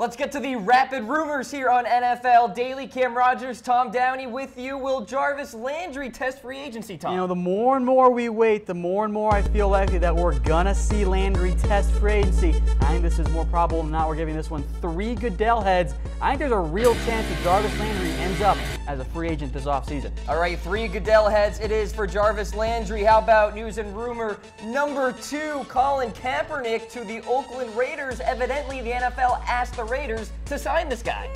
Let's get to the rapid rumors here on NFL Daily. Cam Rogers, Tom Downey with you. Will Jarvis Landry test free agency, Tom? You know, the more and more we wait, the more and more I feel likely that we're going to see Landry test free agency. I think this is more probable than not. We're giving this one 3 Goodell heads. I think there's a real chance that Jarvis Landry ends up as a free agent this offseason. All right, 3 Goodell heads it is for Jarvis Landry. How about news and rumor number 2? Colin Kaepernick to the Oakland Raiders. Evidently, the NFL asked the Raiders to sign this guy.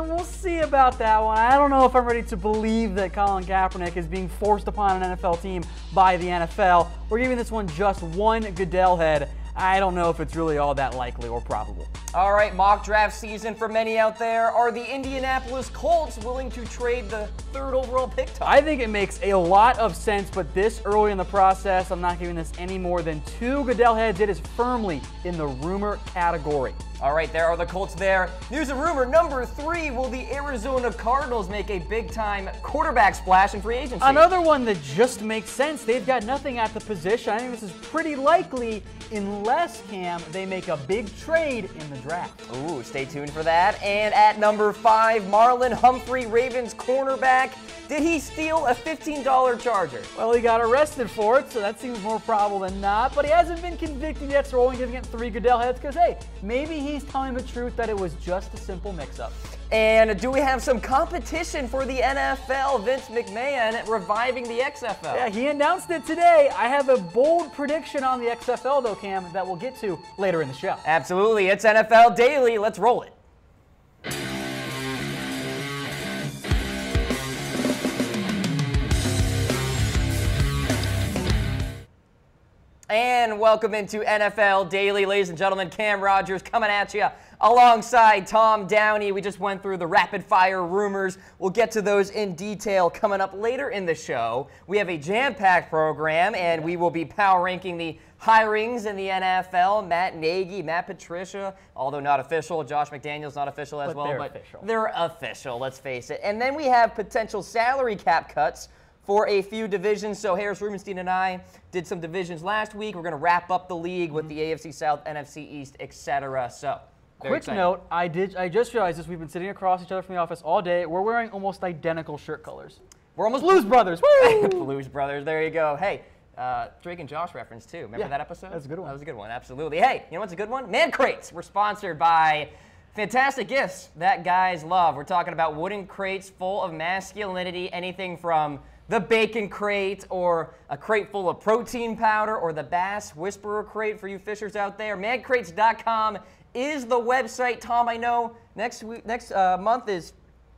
We'll see about that one. I don't know if I'm ready to believe that Colin Kaepernick is being forced upon an NFL team by the NFL. We're giving this one just 1 Goodell head. I don't know if it's really all that likely or probable. All right, mock draft season for many out there. Are the Indianapolis Colts willing to trade the 3rd overall pick, Tom? I think it makes a lot of sense, but this early in the process, I'm not giving this any more than 2 Goodell heads. It is firmly in the rumor category. All right, there are the Colts there. News and rumor number 3, will the Arizona Cardinals make a big-time quarterback splash in free agency? Another one that just makes sense. They've got nothing at the position. I think this is pretty likely unless, Cam, they make a big trade in the draft. Ooh, stay tuned for that. And at number 5, Marlon Humphrey, Ravens cornerback. Did he steal a $15 charger? Well, he got arrested for it, so that seems more probable than not. But he hasn't been convicted yet, so we're only giving it 3 Goodell heads because, hey, maybe he's telling the truth that it was just a simple mix-up. And do we have some competition for the NFL? Vince McMahon reviving the XFL. Yeah, he announced it today. I have a bold prediction on the XFL, though, Cam, that we'll get to later in the show. Absolutely. It's NFL Daily. Let's roll it. And welcome into NFL Daily, ladies and gentlemen. Cam Rogers coming at you alongside Tom Downey. We just went through the rapid-fire rumors. We'll get to those in detail coming up later in the show. We have a jam-packed program, and we will be power ranking the hirings in the NFL. Matt Nagy, Matt Patricia, although not official. Josh McDaniels not official as well, but they're official, let's face it. And then we have potential salary cap cuts for a few divisions. So Harris Rubenstein and I did some divisions last week. We're going to wrap up the league with the AFC South, NFC East, etc. So, quick note, I just realized this. We've been sitting across each other from the office all day. We're wearing almost identical shirt colors. We're almost Blues Brothers. Woo! Blues Brothers. There you go. Hey, Drake and Josh reference too. Remember that episode? That's a good one. That was a good one. Absolutely. Hey, you know what's a good one? Man Crates. We're sponsored by fantastic gifts that guys love. We're talking about wooden crates full of masculinity, anything from the bacon crate or a crate full of protein powder or the Bass Whisperer crate for you fishers out there. Mancrates.com is the website. Tom, I know next month is,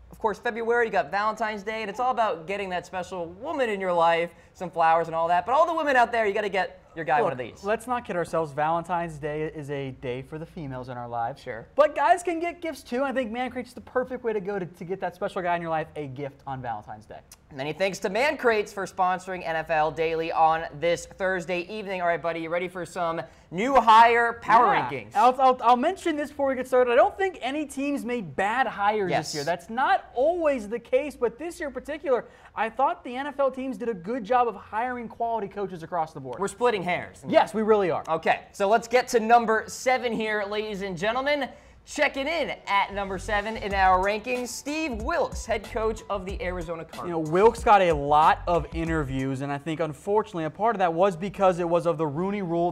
of course, February. You got Valentine's Day, and it's all about getting that special woman in your life, some flowers and all that. But all the women out there, you got to get your guy one of these. Let's not kid ourselves. Valentine's Day is a day for the females in our lives. Sure. But guys can get gifts too. I think Man Crates is the perfect way to go to get that special guy in your life a gift on Valentine's Day. Many thanks to Man Crates for sponsoring NFL Daily on this Thursday evening. All right, buddy, you ready for some new hire power rankings? I'll mention this before we get started. I don't think any teams made bad hires this year. That's not always the case, but this year in particular, I thought the NFL teams did a good job of hiring quality coaches across the board. We're splitting hairs. Yes, we really are. Okay, so let's get to number 7 here, ladies and gentlemen. Checking in at number 7 in our rankings, Steve Wilks, head coach of the Arizona Cardinals. You know, Wilks got a lot of interviews, and I think, unfortunately, a part of that was because it was of the Rooney Rule.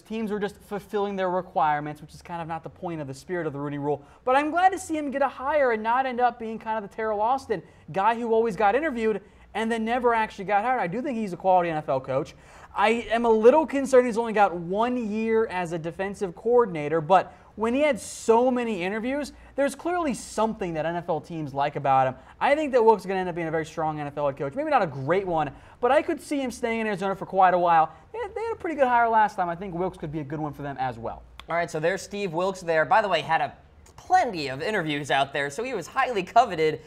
Teams were just fulfilling their requirements, which is kind of not the point of the spirit of the Rooney Rule. But I'm glad to see him get a hire and not end up being kind of the Terrell Austin guy who always got interviewed and then never actually got hired. I do think he's a quality NFL coach. I am a little concerned he's only got 1 year as a defensive coordinator, but when he had so many interviews, there's clearly something that NFL teams like about him. I think that Wilks is going to end up being a very strong NFL head coach. Maybe not a great one, but I could see him staying in Arizona for quite a while. They had a pretty good hire last time. I think Wilks could be a good one for them as well. All right, so there's Steve Wilks there. By the way, had plenty of interviews out there, so he was highly coveted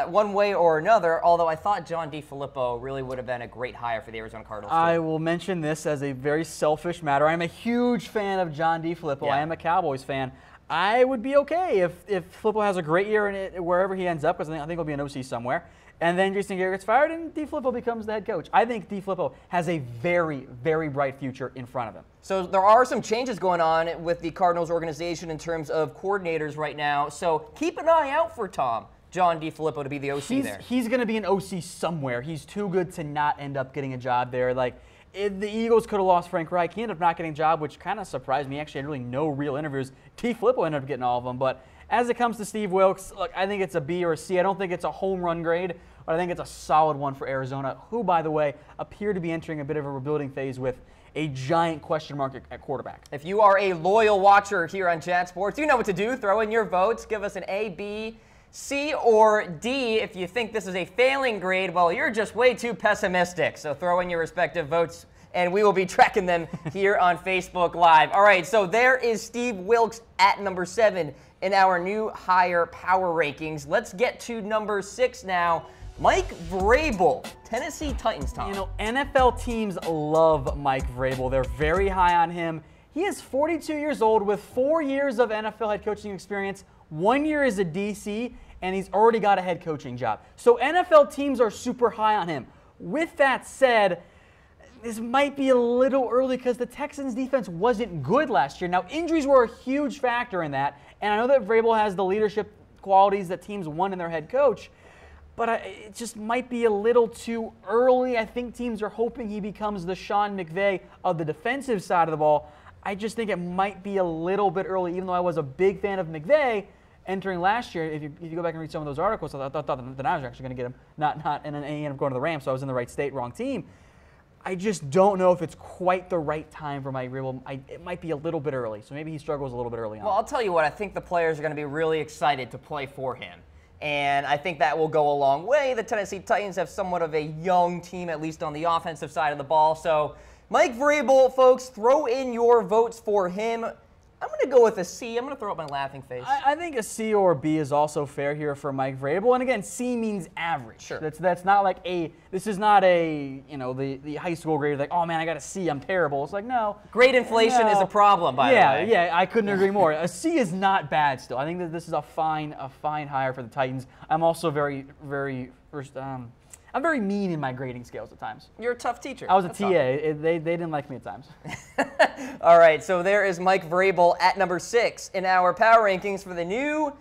one way or another, although I thought John DeFilippo really would have been a great hire for the Arizona Cardinals. I will mention this as a very selfish matter. I'm a huge fan of John DeFilippo. Yeah. I am a Cowboys fan. I would be okay if Filippo has a great year in it wherever he ends up, because I think he'll be an OC somewhere. And then Jason Garrett gets fired, and DeFilippo becomes the head coach. I think DeFilippo has a very, very bright future in front of him. So there are some changes going on with the Cardinals organization in terms of coordinators right now. So keep an eye out for John DeFilippo to be the OC there. He's going to be an OC somewhere. He's too good to not end up getting a job there. Like, the Eagles could have lost Frank Reich. He ended up not getting a job, which kind of surprised me. Actually, I had really no real interviews. DeFilippo ended up getting all of them. But as it comes to Steve Wilks, look, I think it's a B or a C. I don't think it's a home run grade, but I think it's a solid one for Arizona, who, by the way, appear to be entering a bit of a rebuilding phase with a giant question mark at quarterback. If you are a loyal watcher here on Chat Sports, you know what to do. Throw in your votes. Give us an A, B, C, or D. If you think this is a failing grade, well, you're just way too pessimistic. So throw in your respective votes, and we will be tracking them here on Facebook Live. All right, so there is Steve Wilks at number 7 in our new higher power rankings. Let's get to number 6 now. Mike Vrabel, Tennessee Titans, Tom. You know, NFL teams love Mike Vrabel. They're very high on him. He is 42 years old with 4 years of NFL head coaching experience, 1 year as a DC, and he's already got a head coaching job. So NFL teams are super high on him. With that said, this might be a little early because the Texans' defense wasn't good last year. Now, injuries were a huge factor in that, and I know that Vrabel has the leadership qualities that teams want in their head coach, but it just might be a little too early. I think teams are hoping he becomes the Sean McVay of the defensive side of the ball. I just think it might be a little bit early, even though I was a big fan of McVay entering last year. If you go back and read some of those articles, I thought that I was actually going to get him, not and then he ended up going to the Rams, so I was in the right state, wrong team. I just don't know if it's quite the right time for Mike Vrabel. It might be a little bit early, so maybe he struggles a little bit early on. Well, I'll tell you what, I think the players are going to be really excited to play for him. And I think that will go a long way. The Tennessee Titans have somewhat of a young team, at least on the offensive side of the ball. So Mike Vrabel, folks, throw in your votes for him. I'm going to go with a C. I'm going to throw up my laughing face. I think a C or a B is also fair here for Mike Vrabel. And again, C means average. Sure. That's not like this is not a, the high school grade, like, oh man, I got a C, I'm terrible. It's like, no. Grade inflation is a problem, by the way. Yeah, I couldn't agree more. A C is not bad still. I think that this is a fine hire for the Titans. I'm also I'm very mean in my grading scales at times. You're a tough teacher. I was a TA. They didn't like me at times. All right, so there is Mike Vrabel at number 6 in our power rankings for the new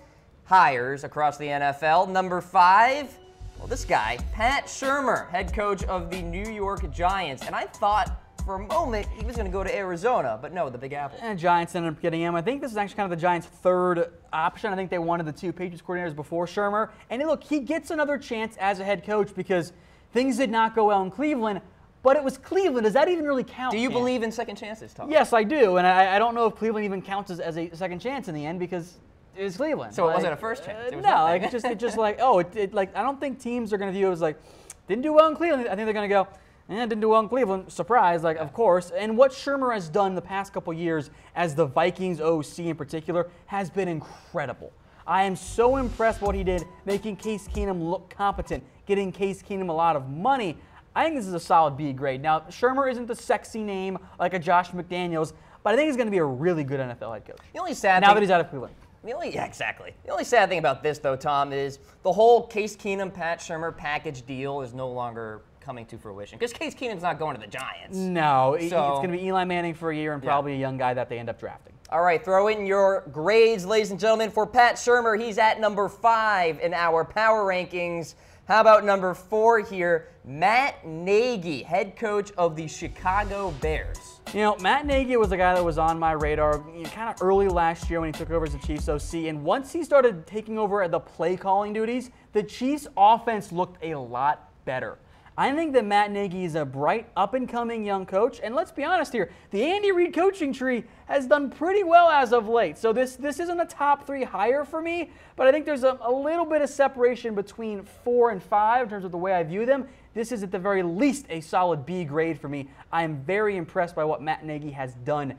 hires across the NFL. Number 5, well, this guy, Pat Shurmur, head coach of the New York Giants. And I thought for a moment he was going to go to Arizona, but no, the Big Apple. And Giants ended up getting him. I think this is actually kind of the Giants' third option. I think they wanted the 2 Patriots coordinators before Shurmur. And look, he gets another chance as a head coach because things did not go well in Cleveland, but it was Cleveland. Does that even really count? Do you believe in second chances, Tom? Yes, I do. And I don't know if Cleveland even counts as a second chance in the end because it was Cleveland. So it wasn't a first chance? No, like it just like, oh, like I don't think teams are going to view it as like, didn't do well in Cleveland. I think they're going to go, didn't do well in Cleveland. Surprise, like, of course. And what Shurmur has done the past couple years as the Vikings OC in particular has been incredible. I am so impressed with what he did, making Case Keenum look competent, getting Case Keenum a lot of money. I think this is a solid B grade. Now, Shurmur isn't the sexy name like a Josh McDaniels, but I think he's going to be a really good NFL head coach. The only sad now thing, that he's out of Cleveland. Exactly. The only sad thing about this, though, Tom, is the whole Case Keenum, Pat Shurmur package deal is no longer coming to fruition because Case Keenum's not going to the Giants. No, it's going to be Eli Manning for a year and probably a young guy that they end up drafting. All right, throw in your grades, ladies and gentlemen, for Pat Shurmur. He's at number 5 in our power rankings. How about number 4 here? Matt Nagy, head coach of the Chicago Bears. You know, Matt Nagy was a guy that was on my radar kind of early last year when he took over as the Chiefs OC. And once he started taking over the play calling duties, the Chiefs offense looked a lot better. I think that Matt Nagy is a bright, up-and-coming young coach. And let's be honest here, the Andy Reid coaching tree has done pretty well as of late. So this isn't a top 3 hire for me, but I think there's a little bit of separation between 4 and 5 in terms of the way I view them. This is at the very least a solid B grade for me. I am very impressed by what Matt Nagy has done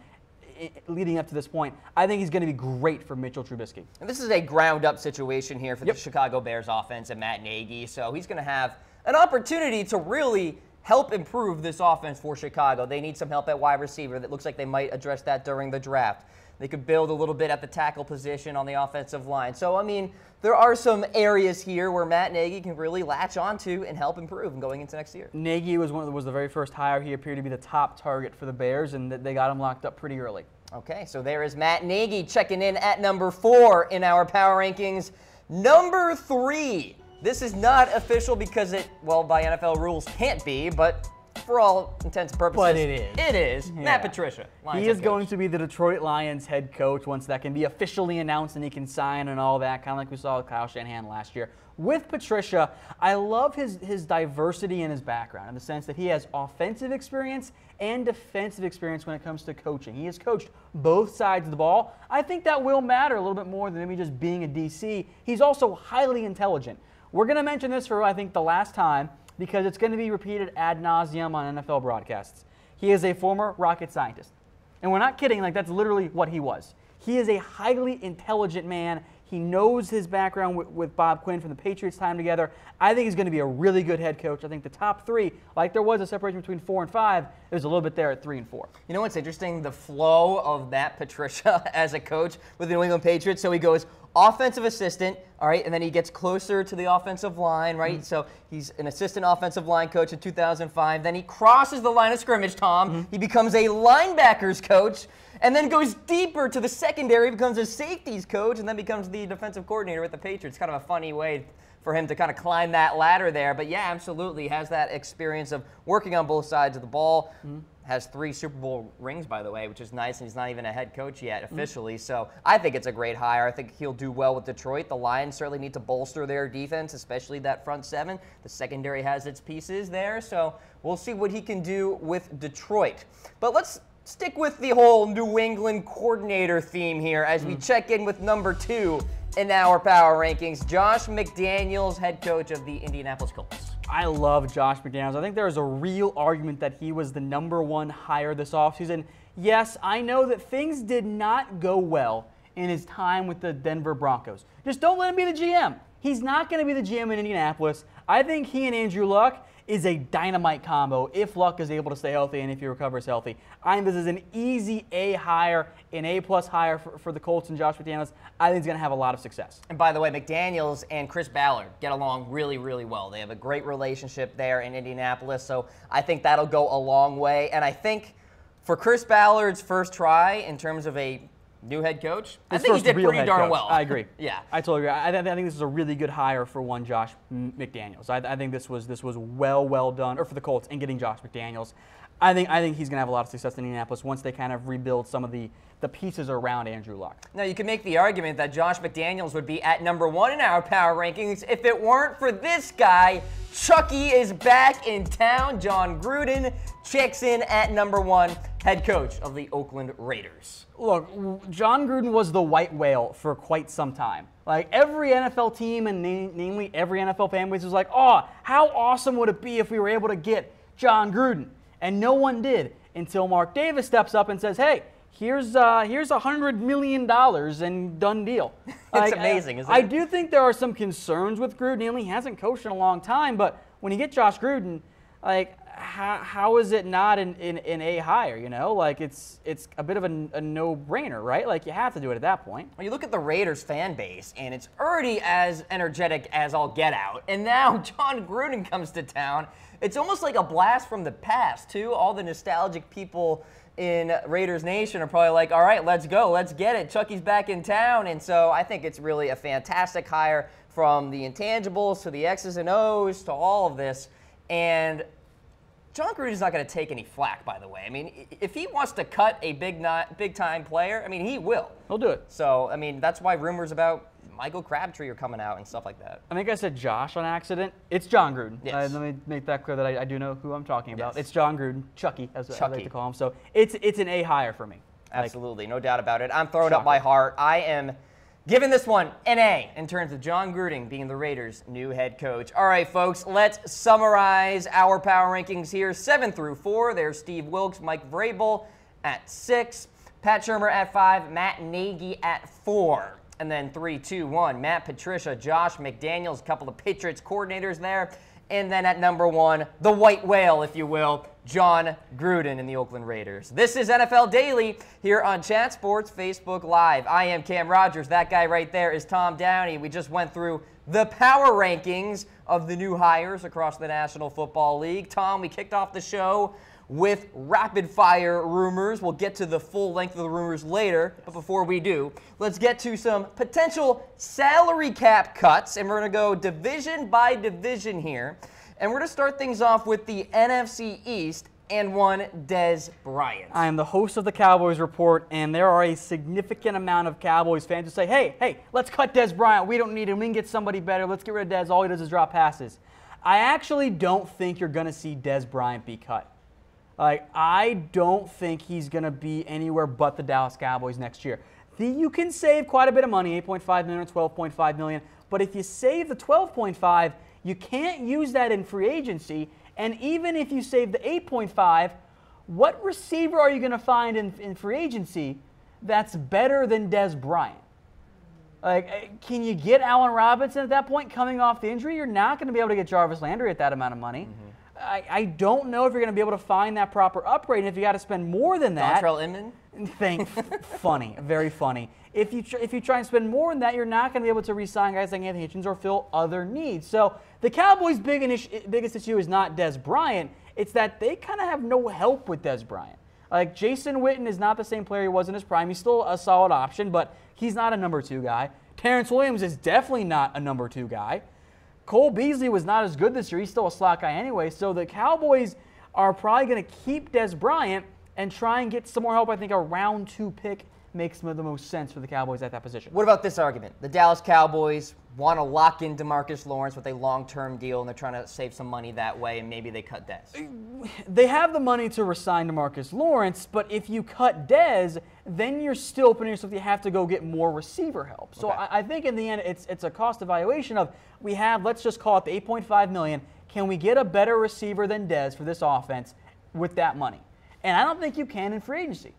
leading up to this point. I think he's going to be great for Mitchell Trubisky. And this is a ground-up situation here for the Chicago Bears offense and Matt Nagy, so he's going to have an opportunity to really help improve this offense for Chicago. They need some help at wide receiver. That looks like they might address that during the draft. They could build a little bit at the tackle position on the offensive line. So, I mean, there are some areas here where Matt Nagy can really latch onto and help improve going into next year. Nagy was the very first hire. He appeared to be the top target for the Bears, and they got him locked up pretty early. Okay, so there is Matt Nagy checking in at number 4 in our power rankings. Number 3. This is not official because it, well, by NFL rules can't be, but for all intents and purposes, but it is. It is. Yeah. Matt Patricia. He is going to be the Detroit Lions head coach once that can be officially announced and he can sign and all that, kind of like we saw with Kyle Shanahan last year. With Patricia, I love his diversity in his background in the sense that he has offensive experience and defensive experience when it comes to coaching. He has coached both sides of the ball. I think that will matter a little bit more than maybe just being a DC. He's also highly intelligent. We're going to mention this for, I think, the last time because it's going to be repeated ad nauseum on NFL broadcasts. He is a former rocket scientist. And we're not kidding, like that's literally what he was. He is a highly intelligent man. He knows his background with Bob Quinn from the Patriots time together. I think he's going to be a really good head coach. I think the top 3, like there was a separation between 4 and 5, there's a little bit there at 3 and 4. You know what's interesting? The flow of Matt Patricia as a coach with the New England Patriots. So he goes offensive assistant, all right, and then he gets closer to the offensive line, right? Mm-hmm. So he's an assistant offensive line coach in 2005. Then he crosses the line of scrimmage, Tom. Mm-hmm. He becomes a linebackers coach, and then goes deeper to the secondary, becomes a safeties coach, and then becomes the defensive coordinator with the Patriots. Kind of a funny way for him to kind of climb that ladder there. But yeah, absolutely, has that experience of working on both sides of the ball. Mm-hmm. Has 3 Super Bowl rings, by the way, which is nice, and he's not even a head coach yet officially. Mm-hmm. So I think it's a great hire. I think he'll do well with Detroit. The Lions certainly need to bolster their defense, especially that front 7. The secondary has its pieces there, so we'll see what he can do with Detroit. But let's stick with the whole New England coordinator theme here as we check in with number 2 in our power rankings, Josh McDaniels, head coach of the Indianapolis Colts. I love Josh McDaniels. I think there is a real argument that he was the number 1 hire this offseason. Yes, I know that things did not go well in his time with the Denver Broncos. Just don't let him be the GM. He's not going to be the GM in Indianapolis. I think he and Andrew Luck is a dynamite combo if Luck is able to stay healthy and if he recovers healthy. I think this is an easy A hire, an A+ hire for the Colts and Josh McDaniels. I think he's going to have a lot of success. And by the way, McDaniels and Chris Ballard get along really, really well. They have a great relationship there in Indianapolis, so I think that'll go a long way. And I think for Chris Ballard's first try in terms of a new head coach, I think he did pretty darn well. I agree. Yeah, I totally agree. I think this is a really good hire for one Josh McDaniels. I think this was well done, or for the Colts and getting Josh McDaniels. I think he's going to have a lot of success in Indianapolis once they kind of rebuild some of the pieces around Andrew Luck. Now, you can make the argument that Josh McDaniels would be at number 1 in our power rankings if it weren't for this guy. Chucky is back in town. John Gruden checks in at number 1, head coach of the Oakland Raiders. Look, John Gruden was the white whale for quite some time. Like every NFL team and namely every NFL fan base was like, oh, how awesome would it be if we were able to get John Gruden? And no one did until Mark Davis steps up and says, hey, here's $100 million and done deal. It's amazing, isn't it? I do think there are some concerns with Gruden. He hasn't coached in a long time, but when you get Josh Gruden, like, how is it not an A hire, you know? Like, it's a bit of a no-brainer, right? Like, you have to do it at that point. Well, you look at the Raiders fan base, and it's already as energetic as all get out. And now John Gruden comes to town. It's almost like a blast from the past, too. All the nostalgic people in Raiders Nation are probably like, all right, let's go. Let's get it. Chucky's back in town. And so I think it's really a fantastic hire from the intangibles to the X's and O's to all of this. And John Gruden's not going to take any flack, by the way. I mean, if he wants to cut a big-time player, I mean, he will. He'll do it. So, I mean, that's why rumors about Michael Crabtree are coming out and stuff like that. I think I said Josh on accident. It's John Gruden. Yes. Let me make that clear that I do know who I'm talking about. Yes. It's John Gruden, Chucky, as I like to call him. So it's an A hire for me. Absolutely, no doubt about it. I'm throwing up my heart. I am giving this one an A in terms of John Gruden being the Raiders' new head coach. All right, folks, let's summarize our power rankings here. 7 through 4, there's Steve Wilks, Mike Vrabel at 6, Pat Shurmur at 5, Matt Nagy at 4. And then 3, 2, 1, Matt Patricia, Josh McDaniels, a couple of Patriots coordinators there. And then at number 1, the white whale, if you will, John Gruden and the Oakland Raiders. This is NFL Daily here on Chat Sports Facebook Live. I am Cam Rogers. That guy right there is Tom Downey. We just went through the power rankings of the new hires across the National Football League. Tom, we kicked off the show with rapid-fire rumors. We'll get to the full length of the rumors later, but before we do, let's get to some potential salary cap cuts, and we're going to go division by division here. And we're going to start things off with the NFC East and one Dez Bryant. I am the host of the Cowboys Report, and there are a significant amount of Cowboys fans who say, hey, let's cut Dez Bryant. We don't need him. We can get somebody better. Let's get rid of Dez. All he does is drop passes. I actually don't think you're going to see Dez Bryant be cut. I don't think he's going to be anywhere but the Dallas Cowboys next year. You can save quite a bit of money, $8.5 million or $12.5 million, but if you save the $12.5, you can't use that in free agency, and even if you save the $8.5, what receiver are you going to find in free agency that's better than Dez Bryant? Can you get Allen Robinson at that point coming off the injury? You're not going to be able to get Jarvis Landry at that amount of money. Mm-hmm. I don't know if you're going to be able to find that proper upgrade. And if you got to spend more than that, Dontrell Inman? Funny, very funny. If you try and spend more than that, you're not going to be able to re-sign guys like Anthony Hitchens or fill other needs. So the Cowboys' biggest issue is not Dez Bryant. It's that they kind of have no help with Dez Bryant. Jason Witten is not the same player he was in his prime. He's still a solid option, but he's not a number 2 guy. Terrence Williams is definitely not a number 2 guy. Cole Beasley was not as good this year. He's still a slot guy anyway. So the Cowboys are probably going to keep Dez Bryant and try and get some more help. I think a round 2 pick makes the most sense for the Cowboys at that position. What about this argument? The Dallas Cowboys want to lock in DeMarcus Lawrence with a long-term deal, and they're trying to save some money that way, and maybe they cut Dez. They have the money to resign DeMarcus Lawrence, but if you cut Dez, then you're still opening yourself. You have to go get more receiver help. So okay. I think in the end, it's a cost evaluation of let's just call it the $8.5 million. Can we get a better receiver than Dez for this offense with that money? And I don't think you can in free agency.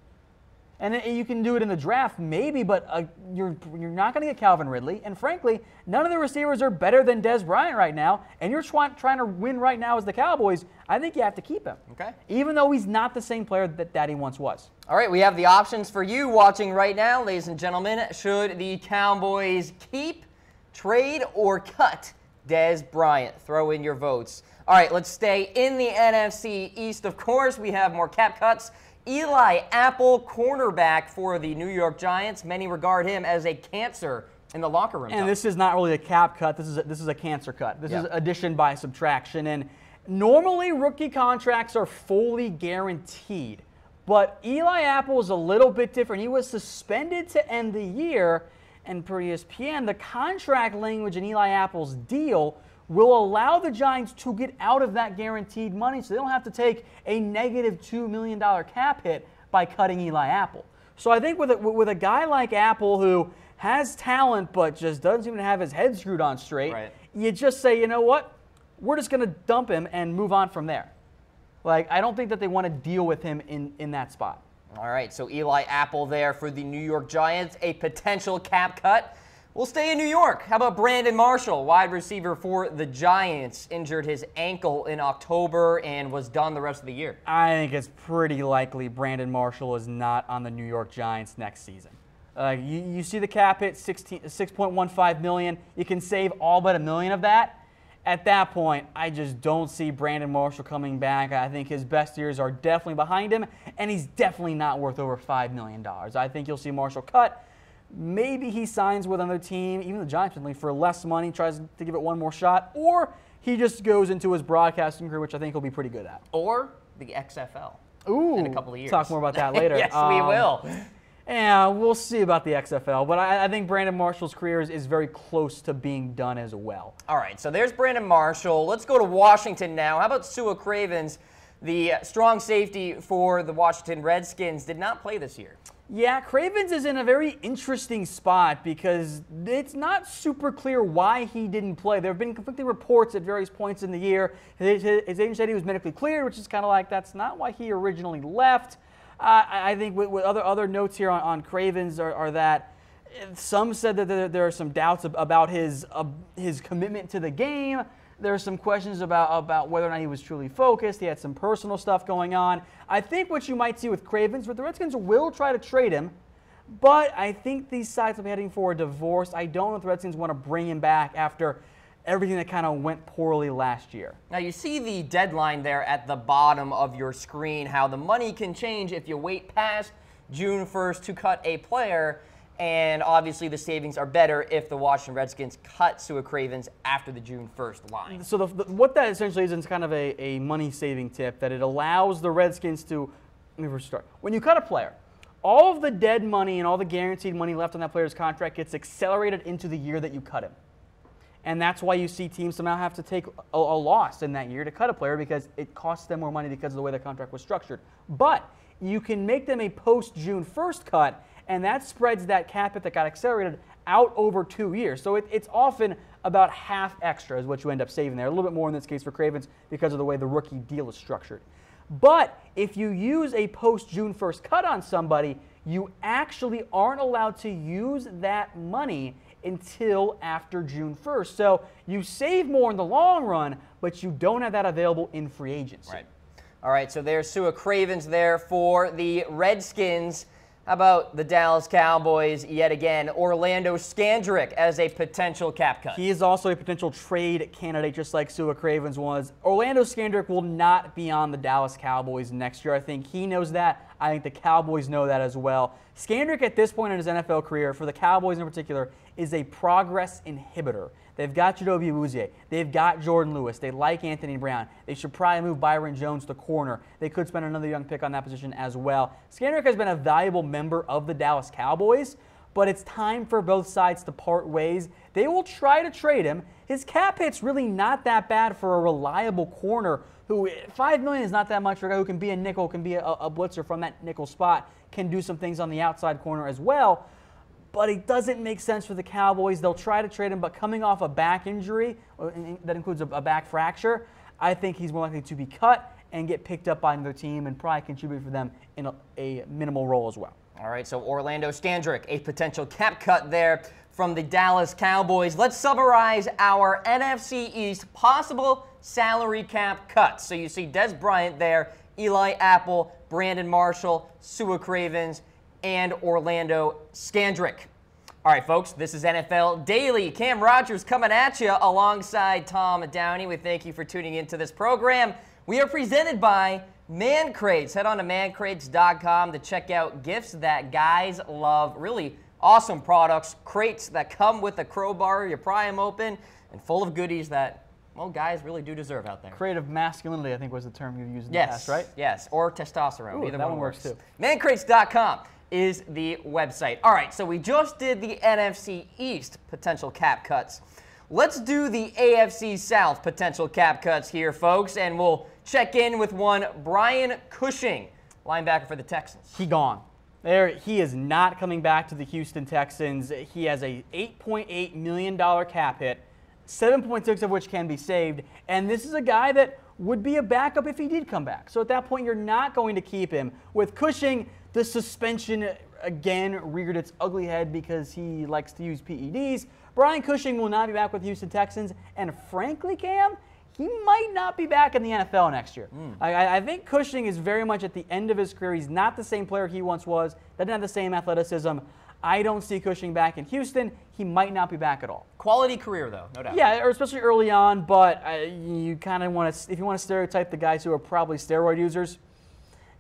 And you can do it in the draft, maybe, but you're not going to get Calvin Ridley. And frankly, none of the receivers are better than Dez Bryant right now. And you're trying to win right now as the Cowboys. I think you have to keep him. Okay. Even though he's not the same player that he once was. All right, we have the options for you watching right now, ladies and gentlemen. Should the Cowboys keep, trade, or cut Dez Bryant? Throw in your votes. All right, let's stay in the NFC East. Of course, we have more cap cuts. Eli Apple, cornerback for the New York Giants. Many regard him as a cancer in the locker room. And this is not really a cap cut. This is a cancer cut. This is addition by subtraction. And normally rookie contracts are fully guaranteed. But Eli Apple is a little bit different. He was suspended to end the year. And per ESPN, the contract language in Eli Apple's deal will allow the Giants to get out of that guaranteed money so they don't have to take a negative $2 million cap hit by cutting Eli Apple. So I think with a guy like Apple who has talent but just doesn't seem to have his head screwed on straight, you just say, you know what, we're just going to dump him and move on from there. I don't think that they want to deal with him in that spot. All right, so Eli Apple there for the New York Giants, a potential cap cut. We'll stay in New York. How about Brandon Marshall, wide receiver for the Giants, injured his ankle in October and was done the rest of the year? I think it's pretty likely Brandon Marshall is not on the New York Giants next season. You see the cap hit, $6.15 million. You can save all but $1 million of that. At that point, I just don't see Brandon Marshall coming back. I think his best years are definitely behind him, and he's definitely not worth over $5 million. I think you'll see Marshall cut. Maybe he signs with another team, even the Giants, for less money, tries to give it one more shot, or he just goes into his broadcasting career, which I think he'll be pretty good at. Or the XFL. Ooh, in a couple of years. Talk more about that later. Yes, we will. Yeah, we'll see about the XFL, but I think Brandon Marshall's career is very close to being done as well. All right, so there's Brandon Marshall. Let's go to Washington now. How about Sua Cravens, the strong safety for the Washington Redskins, did not play this year? Yeah, Cravens is in a very interesting spot because it's not super clear why he didn't play. There have been conflicting reports at various points in the year. His agent said he was medically cleared, which is kind of like that's not why he originally left. I think with other notes here on Cravens are that some said that there are some doubts about his commitment to the game. There's some questions about whether or not he was truly focused. He had some personal stuff going on. I think what you might see with Cravens, the Redskins will try to trade him, but I think these sides will be heading for a divorce. I don't know if the Redskins want to bring him back after everything that kind of went poorly last year. Now, you see the deadline there at the bottom of your screen, how the money can change if you wait past June 1st to cut a player, and obviously the savings are better if the Washington Redskins cut Sua Cravens after the June 1st line. So what that essentially is kind of a money-saving tip, that it allows the Redskins to, let me first start. When you cut a player, all of the dead money and all the guaranteed money left on that player's contract gets accelerated into the year that you cut him. And that's why you see teams somehow have to take a loss in that year to cut a player, because it costs them more money because of the way the contract was structured. But you can make them a post-June 1st cut, and that spreads that cap hit that got accelerated out over 2 years. So it's often about half extra is what you end up saving there. A little bit more in this case for Cravens because of the way the rookie deal is structured. But if you use a post-June 1st cut on somebody, you actually aren't allowed to use that money until after June 1st. So you save more in the long run, but you don't have that available in free agency. Right. All right, so there's Sua Cravens there for the Redskins. How about the Dallas Cowboys yet again? Orlando Scandrick as a potential cap cut. He is also a potential trade candidate, just like Sua Cravens was. Orlando Scandrick will not be on the Dallas Cowboys next year. I think he knows that. I think the Cowboys know that as well. Scandrick at this point in his NFL career, for the Cowboys in particular, is a progress inhibitor. They've got Jadobi Awuzie. They've got Jordan Lewis. They like Anthony Brown. They should probably move Byron Jones to corner. They could spend another young pick on that position as well. Scandrick has been a valuable member of the Dallas Cowboys, but it's time for both sides to part ways. They will try to trade him. His cap hit's really not that bad for a reliable corner who, $5 million is not that much for a guy who can be a nickel, can be a blitzer from that nickel spot, can do some things on the outside corner as well. But it doesn't make sense for the Cowboys. They'll try to trade him, but coming off a back injury, that includes a back fracture, I think he's more likely to be cut and get picked up by another team and probably contribute for them in a minimal role as well. All right, so Orlando Scandrick, a potential cap cut there from the Dallas Cowboys. Let's summarize our NFC East possible salary cap cuts. So you see Des Bryant there, Eli Apple, Brandon Marshall, Sua Cravens, and Orlando Scandrick. All right, folks, this is NFL Daily. Cam Rogers coming at you alongside Tom Downey. We thank you for tuning into this program. We are presented by Man Crates. Head on to mancrates.com to check out gifts that guys love. Really awesome products, crates that come with a crowbar, you pry them open, and full of goodies that, well, guys really do deserve out there. Creative masculinity, I think, was the term you used in the past, right? Yes, or testosterone. Ooh, either that one works too. Mancrates.com is the website. All right, so we just did the NFC East potential cap cuts. Let's do the AFC South potential cap cuts here, folks, and we'll check in with one Brian Cushing, linebacker for the Texans. He gone. He is not coming back to the Houston Texans. He has a $8.8 million cap hit, 7.6 of which can be saved, and this is a guy that would be a backup if he did come back. So at that point, you're not going to keep him. With Cushing, the suspension again reared its ugly head because he likes to use PEDs. Brian Cushing will not be back with the Houston Texans, and frankly, Cam, he might not be back in the NFL next year. I think Cushing is very much at the end of his career. He's not the same player he once was, doesn't have the same athleticism. I don't see Cushing back in Houston. He might not be back at all. Quality career, though, no doubt. Yeah, or especially early on, but you kind of want to, if you want to stereotype the guys who are probably steroid users,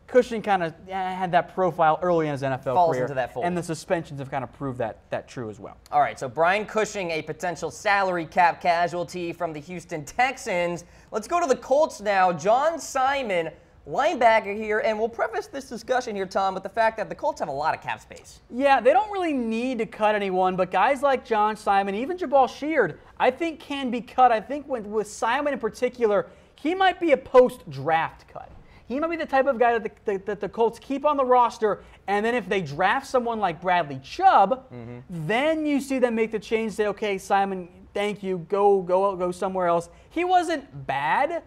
Cushing kind of had that profile early in his NFL Falls career. into that fold. And the suspensions have kind of proved that true as well. All right, so Brian Cushing, a potential salary cap casualty from the Houston Texans. Let's go to the Colts now. John Simon, linebacker here, and we'll preface this discussion here, Tom, with the fact that the Colts have a lot of cap space. Yeah, they don't really need to cut anyone, but guys like John Simon, even Jabal Sheard, I think can be cut. I think with Simon in particular, he might be a post-draft cut. He might be the type of guy that the Colts keep on the roster, and then if they draft someone like Bradley Chubb, then you see them make the change, say, okay, Simon, thank you, go somewhere else. He wasn't bad,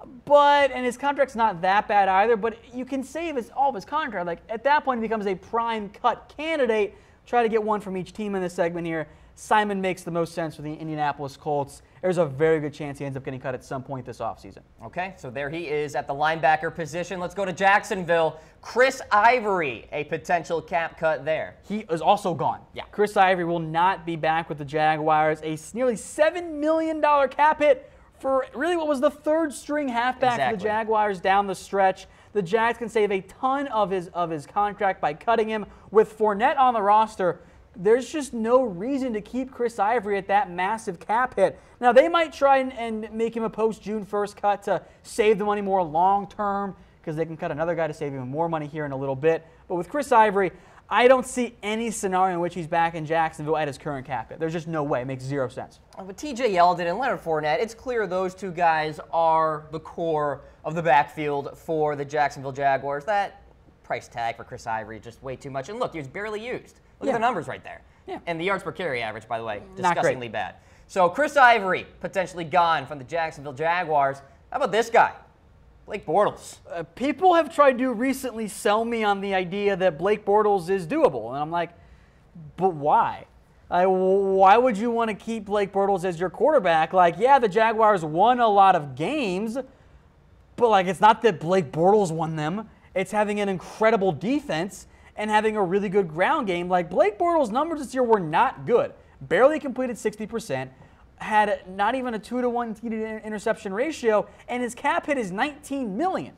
and his contract's not that bad either, but you can save all of his contract. Like, at that point, he becomes a prime cut candidate. Try to get one from each team in this segment here. Simon makes the most sense for the Indianapolis Colts. There's a very good chance he ends up getting cut at some point this offseason. Okay, so there he is at the linebacker position. Let's go to Jacksonville. Chris Ivory, a potential cap cut there. He is also gone. Yeah. Chris Ivory will not be back with the Jaguars. A nearly $7 million cap hit for really what was the third string halfback for the Jaguars down the stretch. The Jags can save a ton of his contract by cutting him. With Fournette on the roster, there's just no reason to keep Chris Ivory at that massive cap hit. Now, they might try and make him a post-June 1st cut to save the money more long-term because they can cut another guy to save even more money here in a little bit. But with Chris Ivory, I don't see any scenario in which he's back in Jacksonville at his current cap hit. There's just no way. It makes zero sense. With TJ Yeldon and Leonard Fournette, it's clear those two guys are the core of the backfield for the Jacksonville Jaguars. That price tag for Chris Ivory is just way too much. And look, he was barely used. Look at the numbers right there. Yeah. And the yards per carry average, by the way, disgustingly bad. So Chris Ivory potentially gone from the Jacksonville Jaguars. How about this guy? Blake Bortles. People have tried to recently sell me on the idea that Blake Bortles is doable. And I'm like, but why? Why would you want to keep Blake Bortles as your quarterback? Like, yeah, the Jaguars won a lot of games, but like, it's not that Blake Bortles won them. It's having an incredible defense and having a really good ground game. Like, Blake Bortles' numbers this year were not good. Barely completed 60%, had not even a 2-to-1 TD-interception ratio, and his cap hit is $19 million.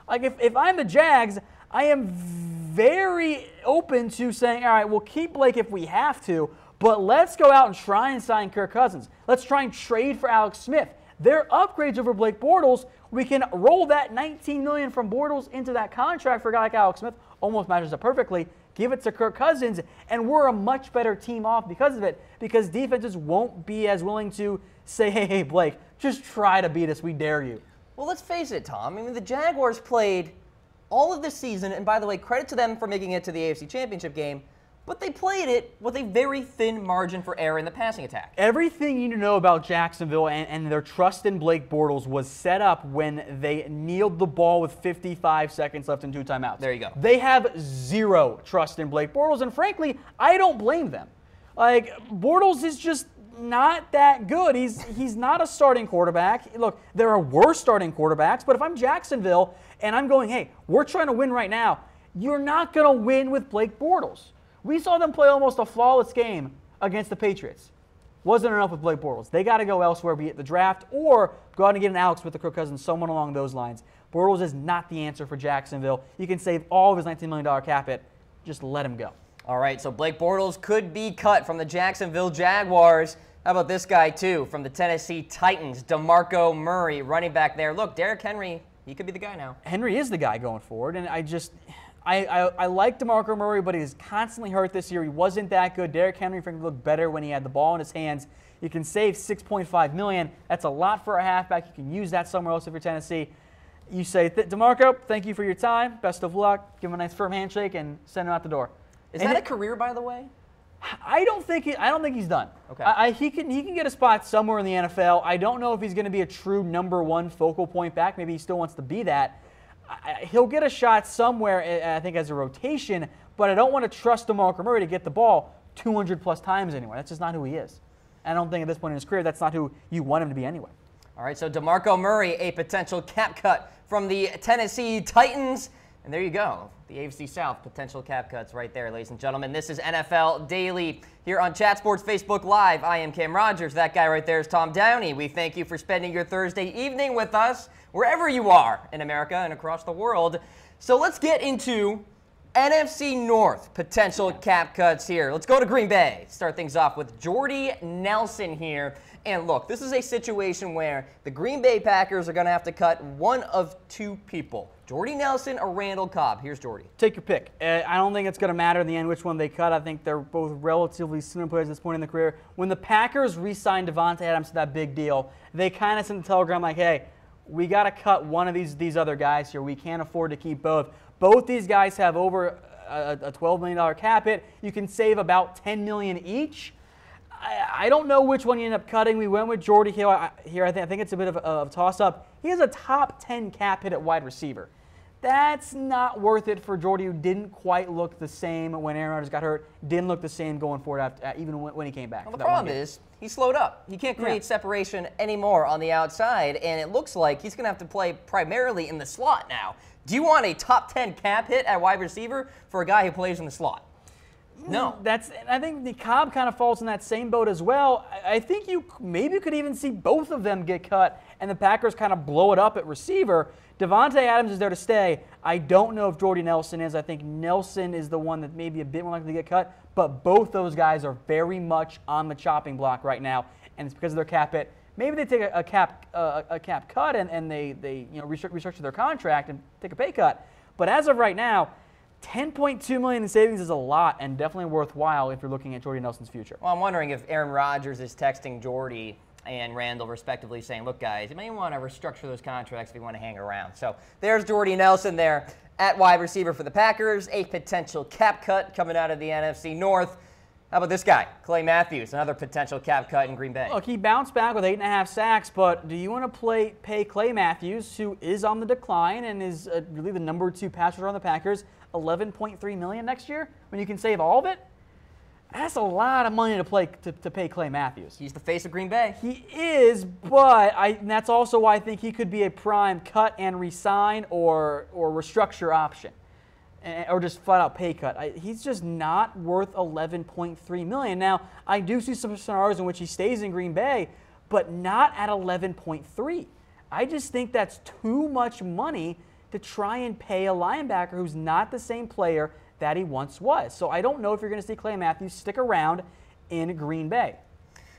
Like, if I'm the Jags, I am very open to saying, all right, we'll keep Blake if we have to, but let's go out and try and sign Kirk Cousins. Let's try and trade for Alex Smith. They're upgrades over Blake Bortles. We can roll that $19 million from Bortles into that contract for a guy like Alex Smith. Almost matches up perfectly. Give it to Kirk Cousins, and we're a much better team off because of it, because defenses won't be as willing to say, hey, Blake, just try to beat us. We dare you. Well, let's face it, Tom. I mean, the Jaguars played all of this season, and by the way, credit to them for making it to the AFC Championship game, but they played it with a very thin margin for error in the passing attack. Everything you need to know about Jacksonville and their trust in Blake Bortles was set up when they kneeled the ball with 55 seconds left and 2 timeouts. There you go. They have zero trust in Blake Bortles, and frankly, I don't blame them. Like, Bortles is just not that good. He's not a starting quarterback. Look, there are worse starting quarterbacks, but if I'm Jacksonville and I'm going, hey, we're trying to win right now, you're not going to win with Blake Bortles. We saw them play almost a flawless game against the Patriots. Wasn't enough with Blake Bortles. They got to go elsewhere, be it the draft, or go out and get an Alex Smith or Kirk Cousins, someone along those lines. Bortles is not the answer for Jacksonville. You can save all of his $19 million cap hit. Just let him go. All right, so Blake Bortles could be cut from the Jacksonville Jaguars. How about this guy, too, from the Tennessee Titans, DeMarco Murray, running back there. Look, Derrick Henry, he could be the guy now. Henry is the guy going forward, and I like DeMarco Murray, but he's constantly hurt this year. He wasn't that good. Derrick Henry, frankly, looked better when he had the ball in his hands. You can save $6.5 million. That's a lot for a halfback. You can use that somewhere else if you're Tennessee. You say, DeMarco, thank you for your time. Best of luck. Give him a nice firm handshake and send him out the door. Is that a career, by the way? I don't think he's done. Okay. He can get a spot somewhere in the NFL. I don't know if he's going to be a true +1 focal point back. Maybe he still wants to be that. He'll get a shot somewhere, I think, as a rotation, but I don't want to trust DeMarco Murray to get the ball 200-plus times anyway. That's just not who he is. And I don't think at this point in his career that's not who you want him to be anyway. All right, so DeMarco Murray, a potential cap cut from the Tennessee Titans. And there you go. The AFC South potential cap cuts right there, ladies and gentlemen. This is NFL Daily here on Chat Sports Facebook Live. I am Cam Rogers. That guy right there is Tom Downey. We thank you for spending your Thursday evening with us, wherever you are in America and across the world. So let's get into NFC North potential cap cuts here. Let's go to Green Bay. Start things off with Jordy Nelson here. And look, this is a situation where the Green Bay Packers are going to have to cut one of 2 people. Jordy Nelson or Randall Cobb. Here's Jordy. Take your pick. I don't think it's going to matter in the end which one they cut. I think they're both relatively similar players at this point in their career. When the Packers re-signed Devontae Adams to that big deal, they kind of sent the telegram like, hey, we got to cut one of these other guys here. We can't afford to keep both. Both these guys have over a $12 million cap hit. You can save about $10 million each. I don't know which one you end up cutting. We went with Jordy Hill here. I think it's a bit of a toss-up. He has a top 10 cap hit at wide receiver. That's not worth it for Jordy, who didn't quite look the same when Aaron Rodgers got hurt, didn't look the same going forward after, even when he came back. Well, the problem is he slowed up. He can't create separation anymore on the outside, and it looks like he's going to have to play primarily in the slot now. Do you want a top 10 cap hit at wide receiver for a guy who plays in the slot? No. I think the Cobb kind of falls in that same boat as well. I think you maybe could even see both of them get cut and the Packers kind of blow it up at receiver. Devontae Adams is there to stay. I don't know if Jordy Nelson is. I think Nelson is the one that may be a bit more likely to get cut, but both those guys are very much on the chopping block right now, and it's because of their cap hit. Maybe they take a cap cut and they restructure their contract and take a pay cut. But as of right now, $10.2 million in savings is a lot and definitely worthwhile if you're looking at Jordy Nelson's future. Well, I'm wondering if Aaron Rodgers is texting Jordy and Randall respectively saying, look, guys, you may want to restructure those contracts if you want to hang around. So there's Jordy Nelson there at wide receiver for the Packers, a potential cap cut coming out of the NFC North. How about this guy, Clay Matthews, another potential cap cut in Green Bay? Look, he bounced back with 8.5 sacks, but do you want to pay Clay Matthews, who is on the decline and is really the number 2 pass rusher on the Packers, $11.3 million next year when you can save all of it? That's a lot of money to pay Clay Matthews. He's the face of Green Bay. He is, but that's also why I think he could be a prime cut and resign or restructure option, or just flat out pay cut. He's just not worth $11.3 million. Now, I do see some scenarios in which he stays in Green Bay, but not at $11.3. I just think that's too much money to try and pay a linebacker who's not the same player that he once was. So I don't know if you're going to see Clay Matthews stick around in Green Bay.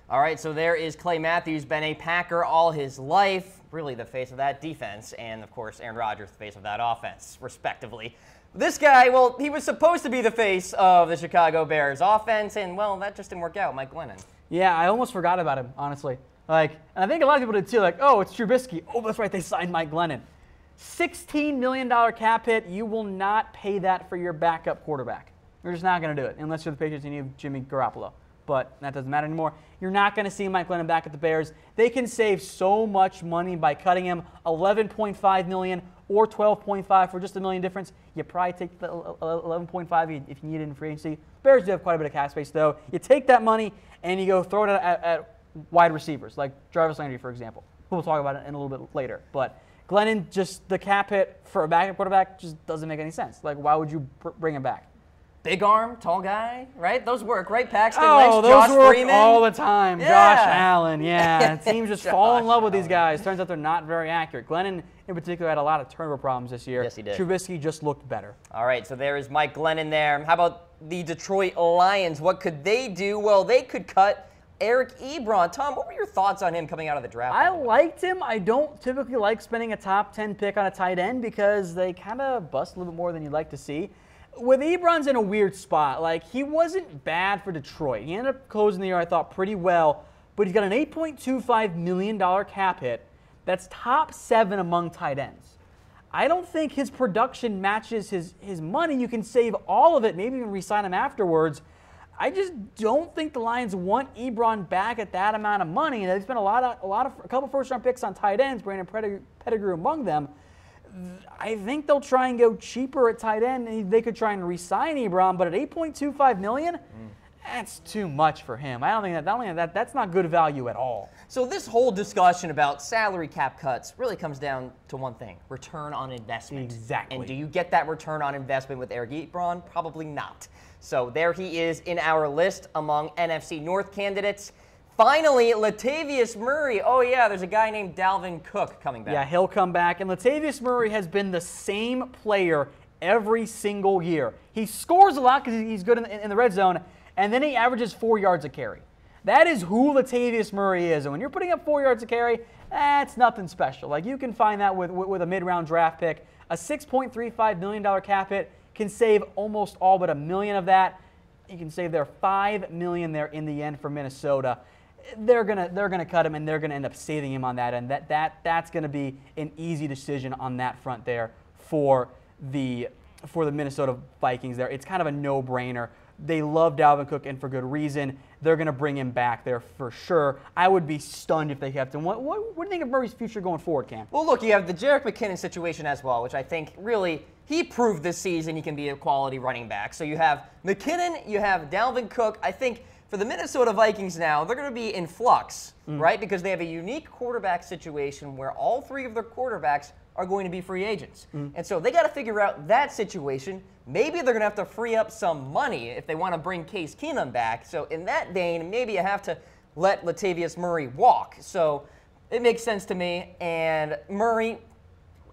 All right, so there is Clay Matthews, been a Packer all his life, really the face of that defense, and of course Aaron Rodgers, the face of that offense, respectively. This guy, well, he was supposed to be the face of the Chicago Bears offense, and well, that just didn't work out, Mike Glennon. Yeah, I almost forgot about him, honestly. And I think a lot of people did too, oh, it's Trubisky. Oh, that's right, they signed Mike Glennon. $16 million cap hit, you will not pay that for your backup quarterback. You're just not going to do it, unless you're the Patriots and you have Jimmy Garoppolo. But that doesn't matter anymore. You're not going to see Mike Glennon back at the Bears. They can save so much money by cutting him $11.5 million or $12.5 for just $1 million difference. You probably take the $11.5 if you need it in free agency. Bears do have quite a bit of cap space, though. You take that money and you go throw it at wide receivers, like Jarvis Landry, for example. We'll talk about it in a little bit later. But Glennon, just the cap hit for a backup quarterback just doesn't make any sense. Why would you bring him back? Big arm, tall guy, right? Those work, right? Paxton Lynch, those Josh work Freeman. All the time. Yeah. Josh Allen, yeah. Teams just fall in love with these guys. Turns out they're not very accurate. Glennon, in particular, had a lot of turnover problems this year. Yes, he did. Trubisky just looked better. All right, so there is Mike Glennon there. How about the Detroit Lions? What could they do? Well, they could cut Eric Ebron. Tom, what were your thoughts on him coming out of the draft? I liked him. I don't typically like spending a top 10 pick on a tight end because they kind of bust a little bit more than you'd like to see. With Ebron's in a weird spot. He wasn't bad for Detroit. He ended up closing the year, I thought, pretty well. But he's got an $8.25 million cap hit. That's top 7 among tight ends. I don't think his production matches his money. You can save all of it, maybe even re-sign him afterwards. I just don't think the Lions want Ebron back at that amount of money. They spent a couple first-round picks on tight ends, Brandon Pettigrew among them. I think they'll try and go cheaper at tight end. They could try and re-sign Ebron, but at $8.25 million, that's too much for him. I don't think that. Not only that, that's not good value at all. So this whole discussion about salary cap cuts really comes down to one thing: return on investment. Exactly. And do you get that return on investment with Eric Ebron? Probably not. So there he is in our list among NFC North candidates. Finally, Latavius Murray. Oh, yeah, there's a guy named Dalvin Cook coming back. Yeah, he'll come back. And Latavius Murray has been the same player every single year. He scores a lot because he's good in the red zone, and then he averages 4 yards a carry. That is who Latavius Murray is. And when you're putting up 4 yards a carry, that's nothing special. You can find that with a mid-round draft pick. A $6.35 million cap hit can save almost all but $1 million of that. You can save their $5 million there in the end for Minnesota. They're gonna cut him, and they're gonna end up saving him on that end. That's gonna be an easy decision on that front there for the Minnesota Vikings. There, it's kind of a no-brainer. They love Dalvin Cook, and for good reason. They're going to bring him back there for sure. I would be stunned if they kept him. What do you think of Murray's future going forward, Cam? Well, look, you have the Jerick McKinnon situation as well, which I think really he proved this season he can be a quality running back. So you have McKinnon, you have Dalvin Cook. I think for the Minnesota Vikings now, they're going to be in flux, right? Because they have a unique quarterback situation where all three of their quarterbacks are going to be free agents. And so they got to figure out that situation. Maybe they're going to have to free up some money if they want to bring Case Keenum back. So in that vein, maybe you have to let Latavius Murray walk. So it makes sense to me. And Murray,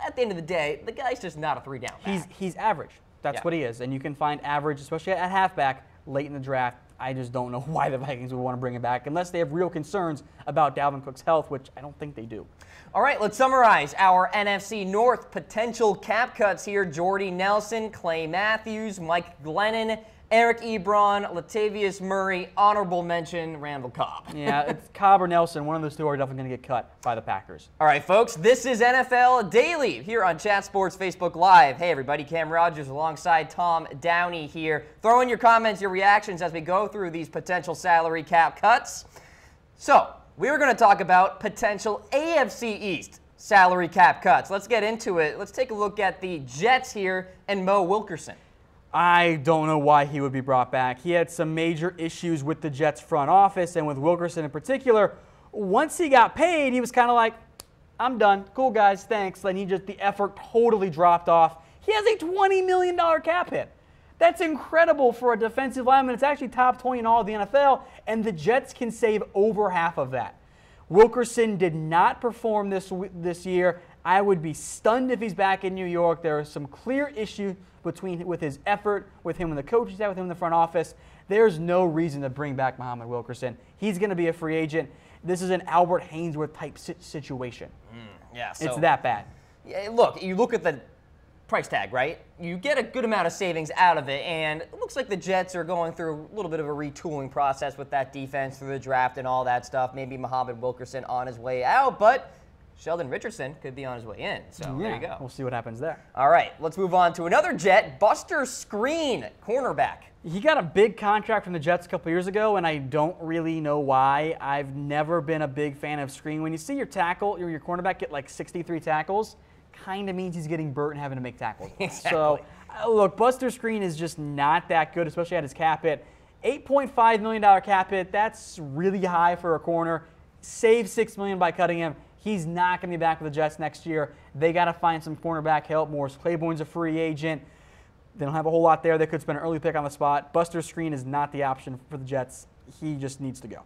at the end of the day, the guy's just not a three-down back. He's average. That's what he is. And you can find average, especially at halfback, late in the draft. I just don't know why the Vikings would want to bring him back unless they have real concerns about Dalvin Cook's health, which I don't think they do. All right, let's summarize our NFC North potential cap cuts here. Jordy Nelson, Clay Matthews, Mike Glennon, Eric Ebron, Latavius Murray, honorable mention, Randall Cobb. Yeah, it's Cobb or Nelson. One of those two are definitely going to get cut by the Packers. All right, folks, this is NFL Daily here on Chat Sports Facebook Live. Hey, everybody, Cam Rogers alongside Tom Downey here. Throw in your comments, your reactions as we go through these potential salary cap cuts. So, we were going to talk about potential AFC East salary cap cuts. Let's get into it. Let's take a look at the Jets here and Mo Wilkerson. I don't know why he would be brought back. He had some major issues with the Jets front office and with Wilkerson in particular. Once he got paid, he was kind of like, I'm done. Cool, guys, thanks. And the effort totally dropped off. He has a $20 million cap hit. That's incredible for a defensive lineman. It's actually top 20 in all of the NFL, and the Jets can save over half of that. Wilkerson did not perform this year. I would be stunned if he's back in New York. There are some clear issues with his effort, with him in the coaching staff, with him in the front office. There's no reason to bring back Muhammad Wilkerson. He's going to be a free agent. This is an Albert Hainsworth type situation. Yeah, it's that bad. Yeah, look, you look at the price tag, right? You get a good amount of savings out of it, and it looks like the Jets are going through a little bit of a retooling process with that defense through the draft and all that stuff. Maybe Muhammad Wilkerson on his way out, but Sheldon Richardson could be on his way in, so there you go. We'll see what happens there. All right, let's move on to another Jet, Buster Skrine, cornerback. He got a big contract from the Jets a couple years ago, and I don't really know why. I've never been a big fan of Skrine. When you see your cornerback get like 63 tackles, kind of means he's getting burnt and having to make tackles. Exactly. So, look, Buster Skrine is just not that good, especially at his cap hit. $8.5 million cap hit, that's really high for a corner. Save $6 million by cutting him. He's not going to be back with the Jets next year. They got to find some cornerback help. Morris Claiborne's a free agent. They don't have a whole lot there. They could spend an early pick on the spot. Buster Skrine is not the option for the Jets. He just needs to go.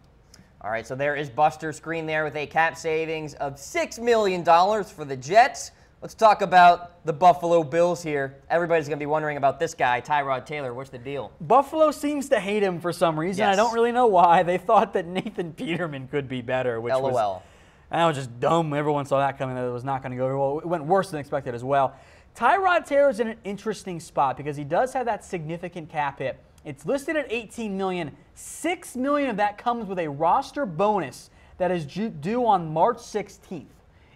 All right, so there is Buster Skrine there with a cap savings of $6 million for the Jets. Let's talk about the Buffalo Bills here. Everybody's going to be wondering about this guy, Tyrod Taylor. What's the deal? Buffalo seems to hate him for some reason. Yes. I don't really know why. They thought that Nathan Peterman could be better, which LOL. That was just dumb. Everyone saw that coming, that it was not going to go very well. It went worse than expected as well. Tyrod Taylor is in an interesting spot because he does have that significant cap hit. It's listed at $18 million. $6 million of that comes with a roster bonus that is due on March 16th.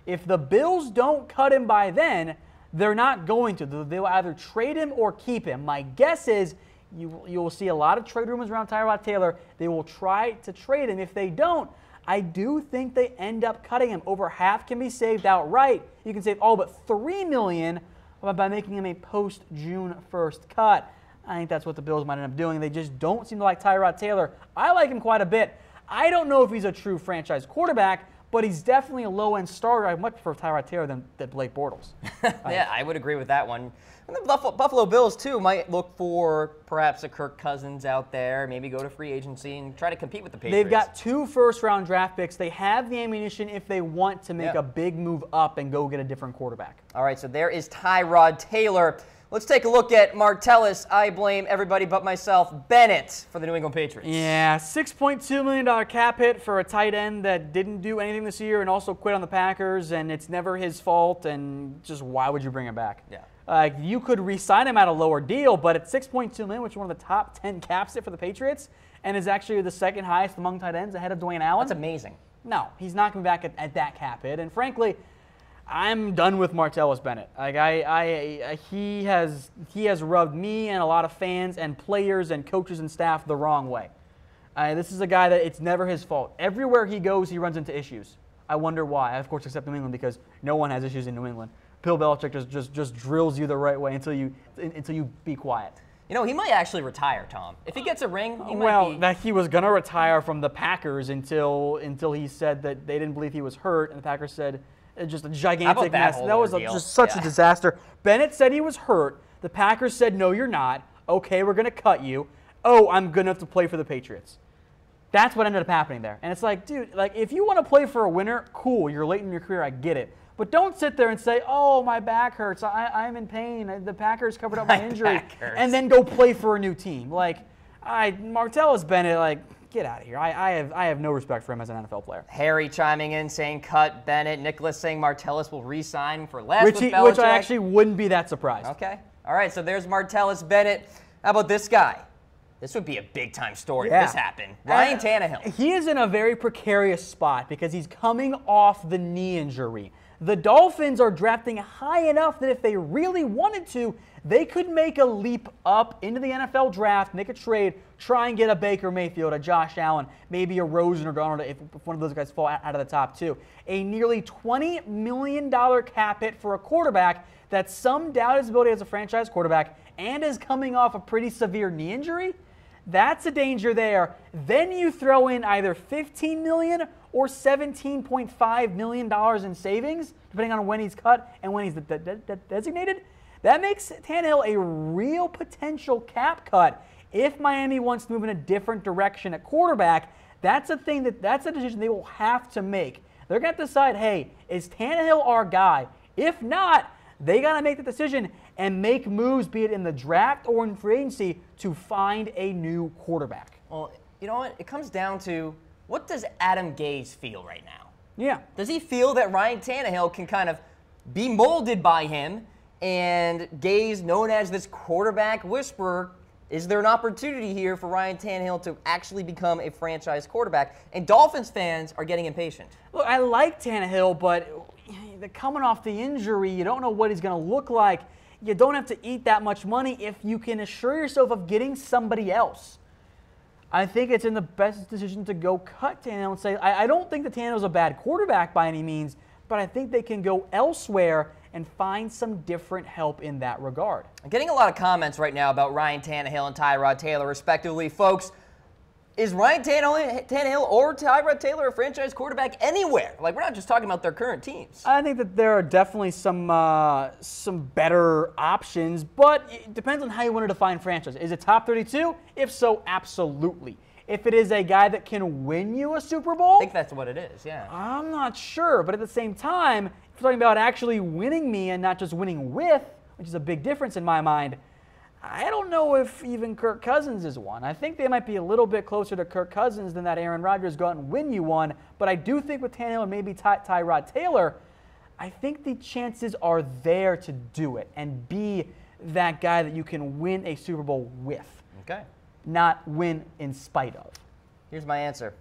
If the Bills don't cut him by then, they're not going to. They'll either trade him or keep him. My guess is you will see a lot of trade rumors around Tyrod Taylor. They will try to trade him. If they don't, I do think they end up cutting him. Over half can be saved outright. You can save all but $3 million by making him a post-June 1st cut. I think that's what the Bills might end up doing. They just don't seem to like Tyrod Taylor. I like him quite a bit. I don't know if he's a true franchise quarterback, but he's definitely a low-end starter. I much prefer Tyrod Taylor than Blake Bortles. Yeah, I would agree with that one. And the Buffalo Bills, too, might look for perhaps a Kirk Cousins out there, maybe go to free agency and try to compete with the Patriots. They've got 2 first-round draft picks. They have the ammunition if they want to make a big move up and go get a different quarterback. All right, so there is Tyrod Taylor. Let's take a look at Martellus. I blame everybody but myself. Bennett for the New England Patriots. Yeah, $6.2 million cap hit for a tight end that didn't do anything this year and also quit on the Packers, and it's never his fault, and just why would you bring him back? Yeah. You could re-sign him at a lower deal, but at $6.2 million, which is one of the top 10 caps hit for the Patriots, and is actually the second highest among tight ends ahead of Dwayne Allen. That's amazing. No, he's not coming back at that cap hit, and frankly, I'm done with Martellus Bennett. Like he has rubbed me and a lot of fans and players and coaches and staff the wrong way. This is a guy that it's never his fault. Everywhere he goes, he runs into issues. I wonder why. Of course, except New England, because no one has issues in New England. Bill Belichick just drills you the right way until you be quiet. You know, he might actually retire, Tom. If he gets a ring, he might be. Well, that he was going to retire from the Packers until he said that they didn't believe he was hurt, and the Packers said it's just a gigantic mess. That was just such a disaster. Bennett said he was hurt. The Packers said, no, you're not. Okay, we're going to cut you. Oh, I'm good enough to play for the Patriots. That's what ended up happening there. And it's like, dude, like if you want to play for a winner, cool. You're late in your career. I get it. But don't sit there and say, oh, my back hurts. I'm in pain. The Packers covered up my injury. And then go play for a new team. Like, Martellus Bennett, like, get out of here. I have no respect for him as an NFL player. Harry chiming in saying cut Bennett. Nicholas saying Martellus will re-sign for less with Belichick. Which I actually wouldn't be that surprised. Okay. All right, so there's Martellus Bennett. How about this guy? This would be a big-time story if this happened. Ryan Tannehill. He is in a very precarious spot because he's coming off the knee injury. The Dolphins are drafting high enough that if they really wanted to, they could make a leap up into the NFL draft, make a trade, try and get a Baker Mayfield, a Josh Allen, maybe a Rosen or Donald if one of those guys fall out of the top two. A nearly $20 million cap hit for a quarterback that some doubt his ability as a franchise quarterback and is coming off a pretty severe knee injury. That's a danger there. Then you throw in either $15 million or $17.5 million in savings, depending on when he's cut and when he's designated. That makes Tannehill a real potential cap cut. If Miami wants to move in a different direction at quarterback, that's a decision they will have to make. They're going to decide, hey, is Tannehill our guy? If not, they got to make the decision and make moves, be it in the draft or in free agency, to find a new quarterback. Well, you know what? It comes down to, what does Adam Gase feel right now? Yeah. Does he feel that Ryan Tannehill can kind of be molded by him, and Gase, known as this quarterback whisperer, is there an opportunity here for Ryan Tannehill to actually become a franchise quarterback? And Dolphins fans are getting impatient. Look, I like Tannehill, but coming off the injury, you don't know what he's going to look like. You don't have to eat that much money if you can assure yourself of getting somebody else. I think it's in the best decision to go cut Tannehill and say, I don't think that Tannehill's a bad quarterback by any means, but I think they can go elsewhere and find some different help in that regard. I'm getting a lot of comments right now about Ryan Tannehill and Tyrod Taylor, respectively. Folks, is Ryan Tannehill or Tyrod Taylor a franchise quarterback anywhere? Like, we're not just talking about their current teams. I think that there are definitely some better options, but it depends on how you want to define franchise. Is it top 32? If so, absolutely. If it is a guy that can win you a Super Bowl, I think that's what it is, yeah. I'm not sure, but at the same time, if you're talking about actually winning me and not just winning with, which is a big difference in my mind, I don't know if even Kirk Cousins is one. I think they might be a little bit closer to Kirk Cousins than that Aaron Rodgers go out and win you one, but I do think with Tannehill and maybe Tyrod Taylor, I think the chances are there to do it and be that guy that you can win a Super Bowl with. Okay. Not win in spite of. Here's my answer.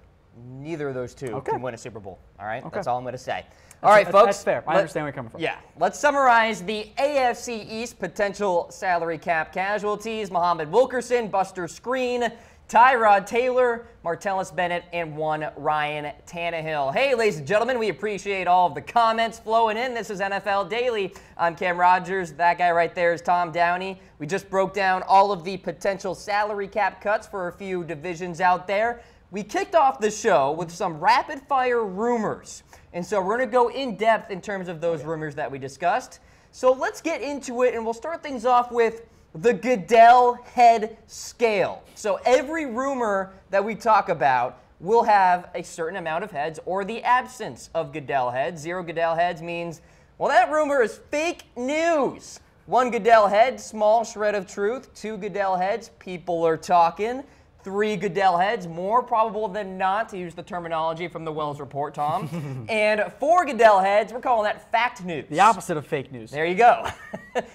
Neither of those two can win a Super Bowl. All right? Okay. That's all I'm going to say. All right, folks. That's fair. I understand where you're coming from. Yeah. Let's summarize the AFC East potential salary cap casualties. Muhammad Wilkerson, Buster Skrine, Tyrod Taylor, Martellus Bennett, and one Ryan Tannehill. Hey, ladies and gentlemen, we appreciate all of the comments flowing in. This is NFL Daily. I'm Cam Rogers. That guy right there is Tom Downey. We just broke down all of the potential salary cap cuts for a few divisions out there. We kicked off the show with some rapid-fire rumors. And so we're going to go in depth in terms of those rumors that we discussed. So let's get into it, and we'll start things off with the Goodell head scale. So every rumor that we talk about will have a certain amount of heads or the absence of Goodell heads. 0 Goodell heads means, well, that rumor is fake news. 1 Goodell head, small shred of truth. 2 Goodell heads, people are talking. 3 Goodell heads, more probable than not, to use the terminology from the Wells Report, Tom. And 4 Goodell heads, we're calling that fact news. The opposite of fake news. There you go.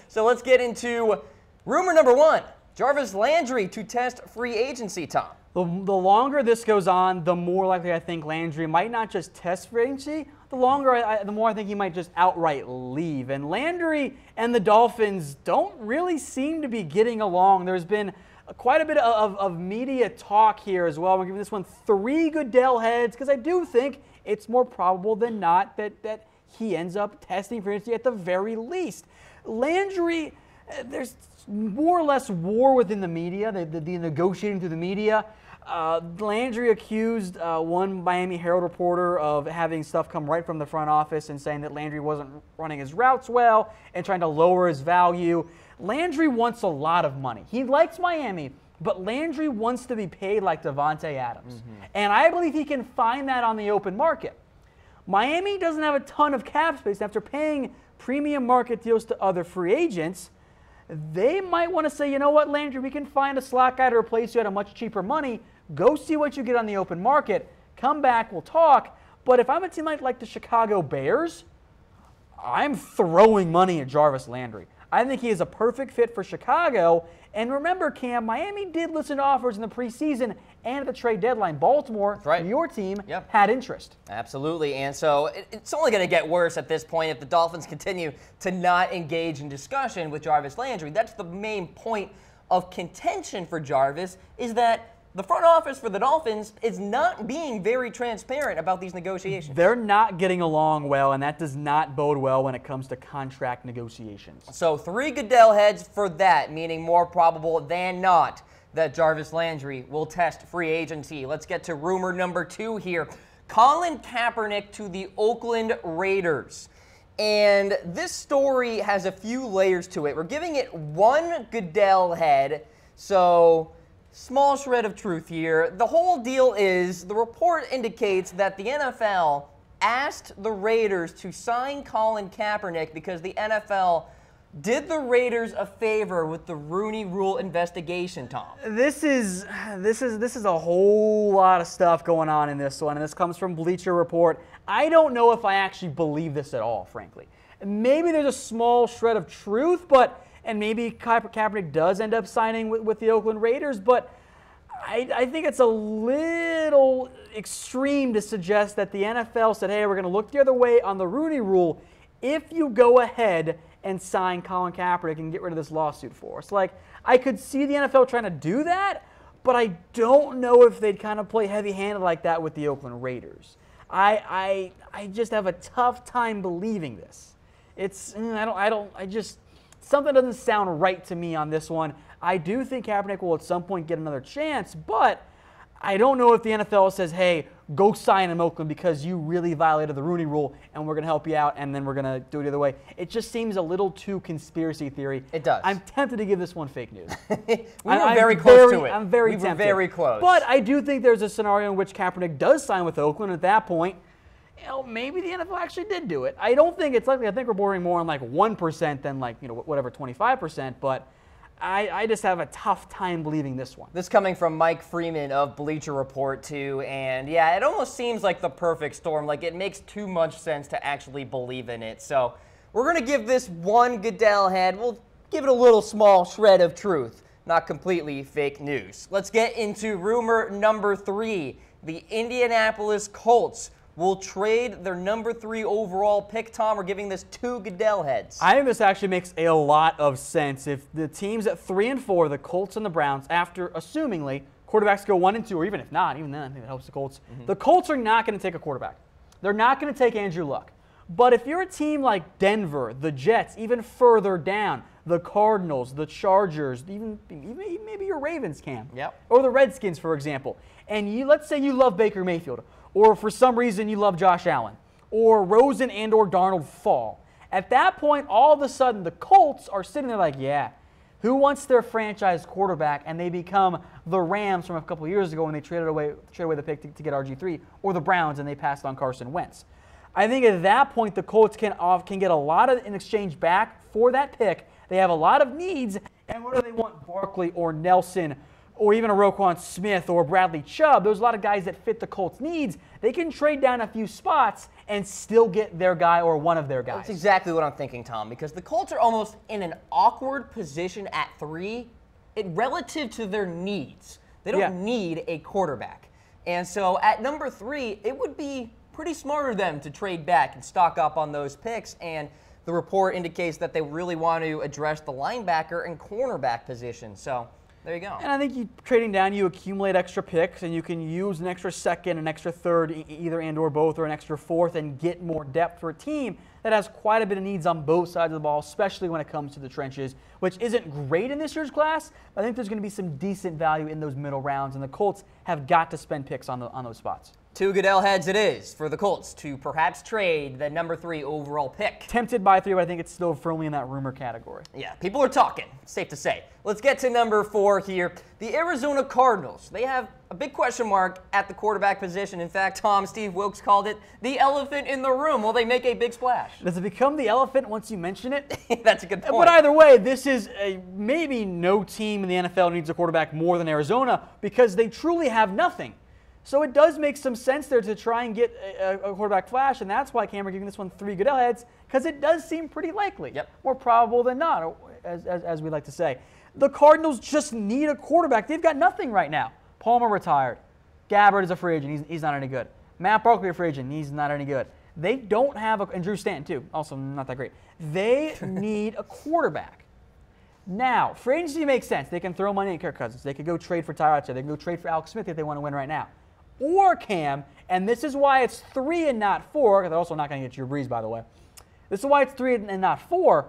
So let's get into rumor number 1. Jarvis Landry to test free agency, Tom. The longer this goes on, the more likely I think Landry might not just test free agency, the longer, the more I think he might just outright leave. And Landry and the Dolphins don't really seem to be getting along. There's been quite a bit of media talk here as well. We're giving this one 3 Goodell heads because I do think it's more probable than not that he ends up testing for injury at the very least. Landry, there's more or less war within the media, the negotiating through the media. Landry accused one Miami Herald reporter of having stuff come right from the front office and saying that Landry wasn't running his routes well and trying to lower his value. Landry wants a lot of money. He likes Miami, but Landry wants to be paid like Davante Adams. And I believe he can find that on the open market. Miami doesn't have a ton of cap space. After paying premium market deals to other free agents, they might want to say, you know what, Landry, we can find a slot guy to replace you at a much cheaper money. Go see what you get on the open market. Come back, we'll talk. But if I'm a team like the Chicago Bears, I'm throwing money at Jarvis Landry. I think he is a perfect fit for Chicago. And remember, Cam, Miami did listen to offers in the preseason and at the trade deadline. Baltimore, right, your team, had interest. Absolutely. And so it's only going to get worse at this point if the Dolphins continue to not engage in discussion with Jarvis Landry. That's the main point of contention for Jarvis, is that the front office for the Dolphins is not being very transparent about these negotiations. They're not getting along well, and that does not bode well when it comes to contract negotiations. So 3 Goodell heads for that, meaning more probable than not that Jarvis Landry will test free agency. Let's get to rumor number 2 here. Colin Kaepernick to the Oakland Raiders. And this story has a few layers to it. We're giving it 1 Goodell head, so small shred of truth here. The whole deal is, the report indicates that the NFL asked the Raiders to sign Colin Kaepernick because the NFL did the Raiders a favor with the Rooney Rule investigation, Tom. This is a whole lot of stuff going on in this one, and this comes from Bleacher Report. I don't know if I actually believe this at all, frankly. Maybe there's a small shred of truth, and maybe Kaepernick does end up signing with the Oakland Raiders, but I think it's a little extreme to suggest that the NFL said, hey, we're going to look the other way on the Rooney Rule if you go ahead and sign Colin Kaepernick and get rid of this lawsuit for us. Like, I could see the NFL trying to do that, but I don't know if they'd kind of play heavy-handed like that with the Oakland Raiders. I just have a tough time believing this. Something doesn't sound right to me on this one. I do think Kaepernick will at some point get another chance, but I don't know if the NFL says, hey, go sign him, Oakland, because you really violated the Rooney Rule, and we're going to help you out, and then we're going to do it the other way. It just seems a little too conspiracy theory. It does. I'm tempted to give this one fake news. I'm very close to it. I'm very tempted. We were very close. But I do think there's a scenario in which Kaepernick does sign with Oakland. At that point, maybe the NFL actually did do it. I don't think it's likely. I think we're bordering more on like 1% than like, whatever, 25%, but I just have a tough time believing this one. This coming from Mike Freeman of Bleacher Report, too. And, yeah, it almost seems like the perfect storm. Like, it makes too much sense to actually believe in it. So we're going to give this 1 Goodell head. We'll give it a little small shred of truth. Not completely fake news. Let's get into rumor number 3. The Indianapolis Colts will trade their number 3 overall pick. Tom, we're giving this 2 Goodell heads. I think this actually makes a lot of sense. If the teams at 3 and 4, the Colts and the Browns, after assumingly quarterbacks go 1 and 2, or even if not, even then I think that helps the Colts. The Colts are not going to take a quarterback. They're not going to take Andrew Luck. But if you're a team like Denver, the Jets, even further down, the Cardinals, the Chargers, even maybe your Ravens, Cam, or the Redskins, for example, and let's say you love Baker Mayfield, or for some reason you love Josh Allen, or Rosen and or Darnold fall. At that point, all of a sudden, the Colts are sitting there like, yeah, who wants their franchise quarterback? And they become the Rams from a couple of years ago when they traded away the pick to get RG3, or the Browns and they passed on Carson Wentz. I think at that point, the Colts can get a lot in exchange back for that pick. They have a lot of needs, and what do they want? Barkley or Nelson, or even a Roquan Smith or Bradley Chubb. There's a lot of guys that fit the Colts' needs. They can trade down a few spots and still get their guy or one of their guys. That's exactly what I'm thinking, Tom, because the Colts are almost in an awkward position at 3 relative to their needs. They don't need a quarterback. And so at number 3, it would be pretty smart of them to trade back and stock up on those picks. And the report indicates that they really want to address the linebacker and cornerback position. So there you go. And I think you trading down, you accumulate extra picks, and you can use an extra second, an extra third, either and or both, or an extra fourth, and get more depth for a team that has quite a bit of needs on both sides of the ball, especially when it comes to the trenches, which isn't great in this year's class. I think there's going to be some decent value in those middle rounds, and the Colts have got to spend picks on those spots. 2 Goodell heads it is for the Colts to perhaps trade the number 3 overall pick. Tempted by 3, but I think it's still firmly in that rumor category. Yeah, people are talking. It's safe to say. Let's get to number 4 here. The Arizona Cardinals. They have a big question mark at the quarterback position. In fact, Steve Wilks called it the elephant in the room. Will they make a big splash? Does it become the elephant once you mention it? That's a good point. But either way, this is maybe no team in the NFL needs a quarterback more than Arizona because they truly have nothing. So it does make some sense there to try and get a quarterback flash, and that's why Cam, we're giving this one 3 Goodell heads, because it does seem pretty likely. Yep. More probable than not, as we like to say. The Cardinals just need a quarterback. They've got nothing right now. Palmer retired. Gabbard is a free agent. He's not any good. Matt Barkley a free agent. He's not any good. They don't have and Drew Stanton too, also not that great. They need a quarterback. Now, free agency makes sense. They can throw money at Kirk Cousins. They could go trade for Tyrod Taylor. They can go trade for Alex Smith if they want to win right now. Or Cam, and this is why it's 3 and not 4, because they're also not going to get Drew Brees, by the way. This is why it's 3 and not 4.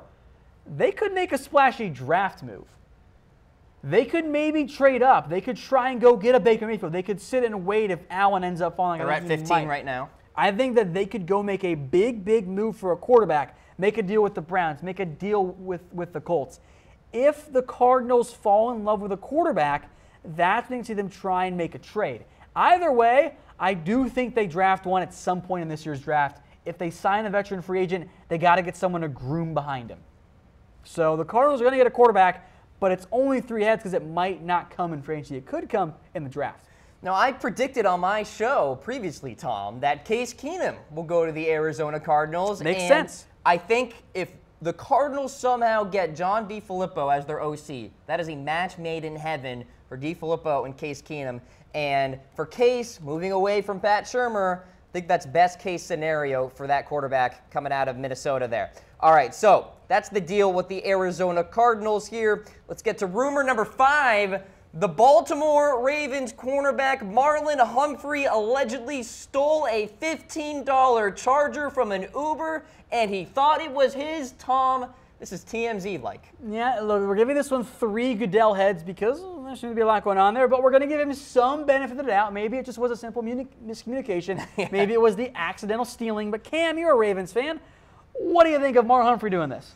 They could make a splashy draft move. They could maybe trade up. They could try and go get a Baker Mayfield. They could sit and wait if Allen ends up falling. They're at 15 right now. I think that they could go make a big move for a quarterback, make a deal with the Browns, make a deal with the Colts. If the Cardinals fall in love with a quarterback, that's when you see them try and make a trade. Either way, I do think they draft one at some point in this year's draft. If they sign a veteran free agent, they got to get someone to groom behind him. So the Cardinals are going to get a quarterback, but it's only 3 heads because it might not come in free agency. It could come in the draft. Now, I predicted on my show previously, Tom, that Case Keenum will go to the Arizona Cardinals. Makes sense. I think if the Cardinals somehow get John DeFilippo as their OC, that is a match made in heaven for DeFilippo and Case Keenum. And for Case, moving away from Pat Shurmur, I think that's best case scenario for that quarterback coming out of Minnesota there. All right, so that's the deal with the Arizona Cardinals here. Let's get to rumor number 5. The Baltimore Ravens cornerback Marlon Humphrey allegedly stole a $15 Charger from an Uber, and he thought it was his. Tom, this is TMZ-like. Yeah, look, we're giving this one 3 Goodell heads because there shouldn't be a lot going on there, but we're going to give him some benefit of the doubt. Maybe it just was a simple miscommunication. Yeah. Maybe it was the accidental stealing. But Cam, you're a Ravens fan. What do you think of Marlon Humphrey doing this?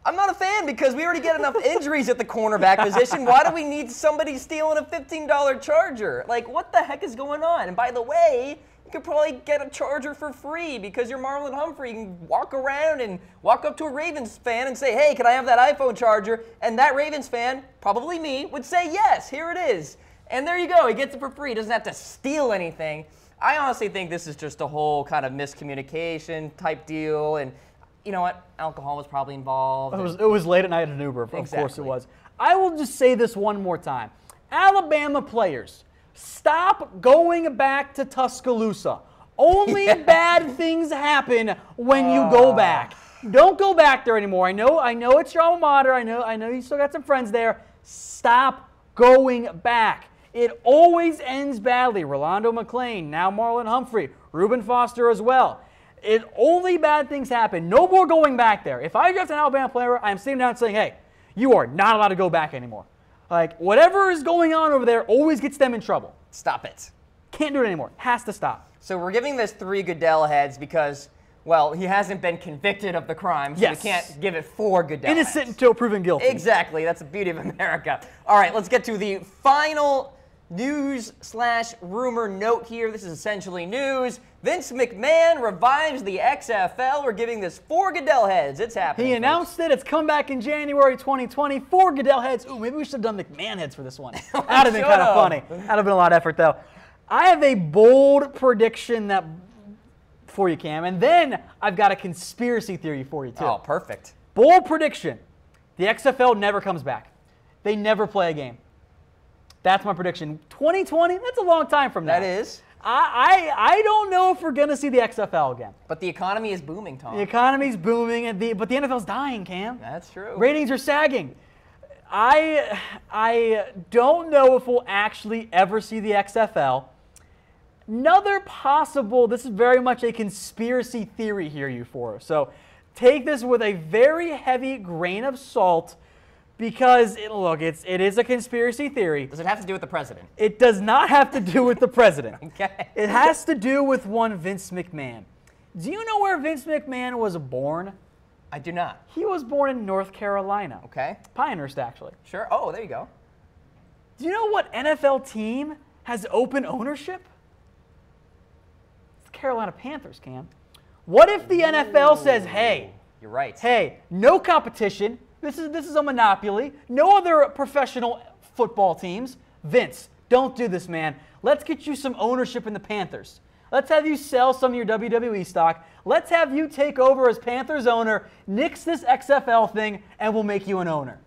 I'm not a fan because we already get enough injuries at the cornerback position. Why do we need somebody stealing a $15 Charger? Like, what the heck is going on? And by the way, you could probably get a Charger for free because you're Marlon Humphrey. You can walk around and walk up to a Ravens fan and say, hey, can I have that iPhone charger? And that Ravens fan, probably me, would say, yes, here it is. And there you go. He gets it for free. He doesn't have to steal anything. I honestly think this is just a whole kind of miscommunication type deal. And you know what? Alcohol was probably involved. It was late at night at an Uber. Of course it was. I will just say this one more time. Alabama players, stop going back to Tuscaloosa. Only bad things happen when you go back. Don't go back there anymore. I know it's your alma mater. I know you still got some friends there. Stop going back. It always ends badly. Rolando McClain, now Marlon Humphrey, Reuben Foster as well. Only bad things happen. No more going back there. If I draft an Alabama player, I'm sitting down saying, hey, you are not allowed to go back anymore. Like, whatever is going on over there always gets them in trouble. Stop it. Can't do it anymore. Has to stop. So we're giving this 3 Goodell heads because, well, he hasn't been convicted of the crime, so we can't give it 4 Goodell Innocent heads. Until proven guilty. Exactly. That's the beauty of America. All right, let's get to the final news/rumor note here. This is essentially news. Vince McMahon revives the XFL. We're giving this 4 Goodell heads. It's happening. He announced it. It's come back in January 2020. 4 Goodell heads. Ooh, maybe we should have done McMahon heads for this one. That'd have been kind of funny. That'd have been a lot of effort, though. I have a bold prediction for you, Cam, and then I've got a conspiracy theory for you, too. Oh, perfect. Bold prediction. The XFL never comes back. They never play a game. That's my prediction. 2020, that's a long time from now. That is. I don't know if we're going to see the XFL again. But the economy is booming, Tom. The economy's booming, but the NFL's dying, Cam. That's true. Ratings are sagging. I don't know if we'll actually ever see the XFL. Another possible, this is very much a conspiracy theory here, you four. So take this with a very heavy grain of salt because, it is a conspiracy theory. Does it have to do with the president? It does not have to do with the president. Okay. It has to do with one Vince McMahon. Do you know where Vince McMahon was born? I do not. He was born in North Carolina. Okay. Pinehurst, actually. Sure. Oh, there you go. Do you know what NFL team has open ownership? It's the Carolina Panthers, Cam. What if the NFL says, hey, you're right. Hey, no competition. This is a monopoly. No other professional football teams. Vince, don't do this, man. Let's get you some ownership in the Panthers. Let's have you sell some of your WWE stock. Let's have you take over as Panthers owner, nix this XFL thing, and we'll make you an owner.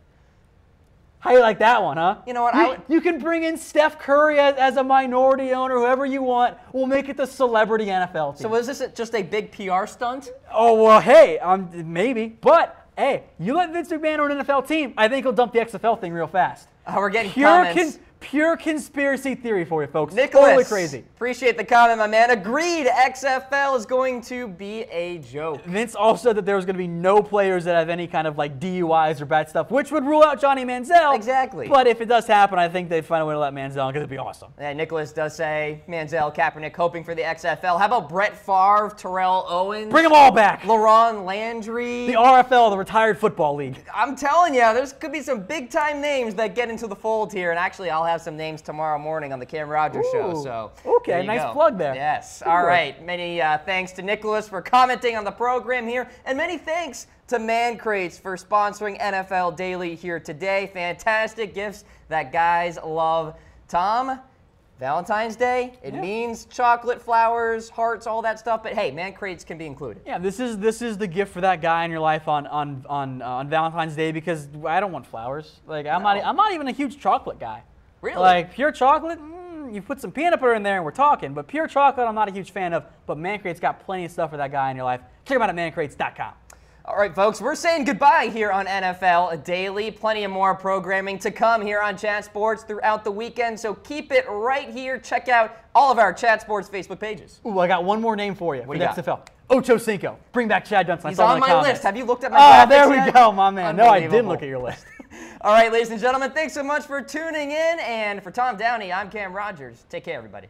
How you like that one, huh? You know what? You can bring in Steph Curry as a minority owner, whoever you want. We'll make it the celebrity NFL team. So was this just a big PR stunt? Oh, well, hey, maybe. But, hey, you let Vince McMahon own an NFL team, I think he'll dump the XFL thing real fast. We're getting comments. Pure conspiracy theory for you, folks. Nicholas, totally crazy. Appreciate the comment, my man. Agreed, XFL is going to be a joke. Vince also said that there was going to be no players that have any kind of like DUIs or bad stuff, which would rule out Johnny Manziel. Exactly. But if it does happen, I think they'd find a way to let Manziel because it'd be awesome. Yeah, Nicholas does say Manziel, Kaepernick hoping for the XFL. How about Brett Favre, Terrell Owens? Bring them all back. LaRon Landry. The RFL, the Retired Football League. I'm telling you, there could be some big-time names that get into the fold here. And actually, I'll have some names tomorrow morning on the Cam Rogers show. So okay, nice plug there. Yes. All right. Many thanks to Nicholas for commenting on the program here, and many thanks to Man Crates for sponsoring NFL Daily here today. Fantastic gifts that guys love. Tom, Valentine's Day, it means chocolate, flowers, hearts, all that stuff. But hey, Man Crates can be included. Yeah, this is the gift for that guy in your life on Valentine's Day because I don't want flowers. Like I'm not even a huge chocolate guy. Really? Like pure chocolate, you put some peanut butter in there and we're talking. But pure chocolate, I'm not a huge fan of. But Man Crate's got plenty of stuff for that guy in your life. Check him out at mancrates.com. All right, folks, we're saying goodbye here on NFL Daily. Plenty of more programming to come here on Chat Sports throughout the weekend, so keep it right here. Check out all of our Chat Sports Facebook pages. Ooh, I got one more name for you. What do you got? XFL. Ocho Cinco. Bring back Chad Johnson. He's on my list. Have you looked at my graphics there we yet? go, my man. No, I didn't look at your list. All right, ladies and gentlemen, thanks so much for tuning in. And for Tom Downey, I'm Cam Rogers. Take care, everybody.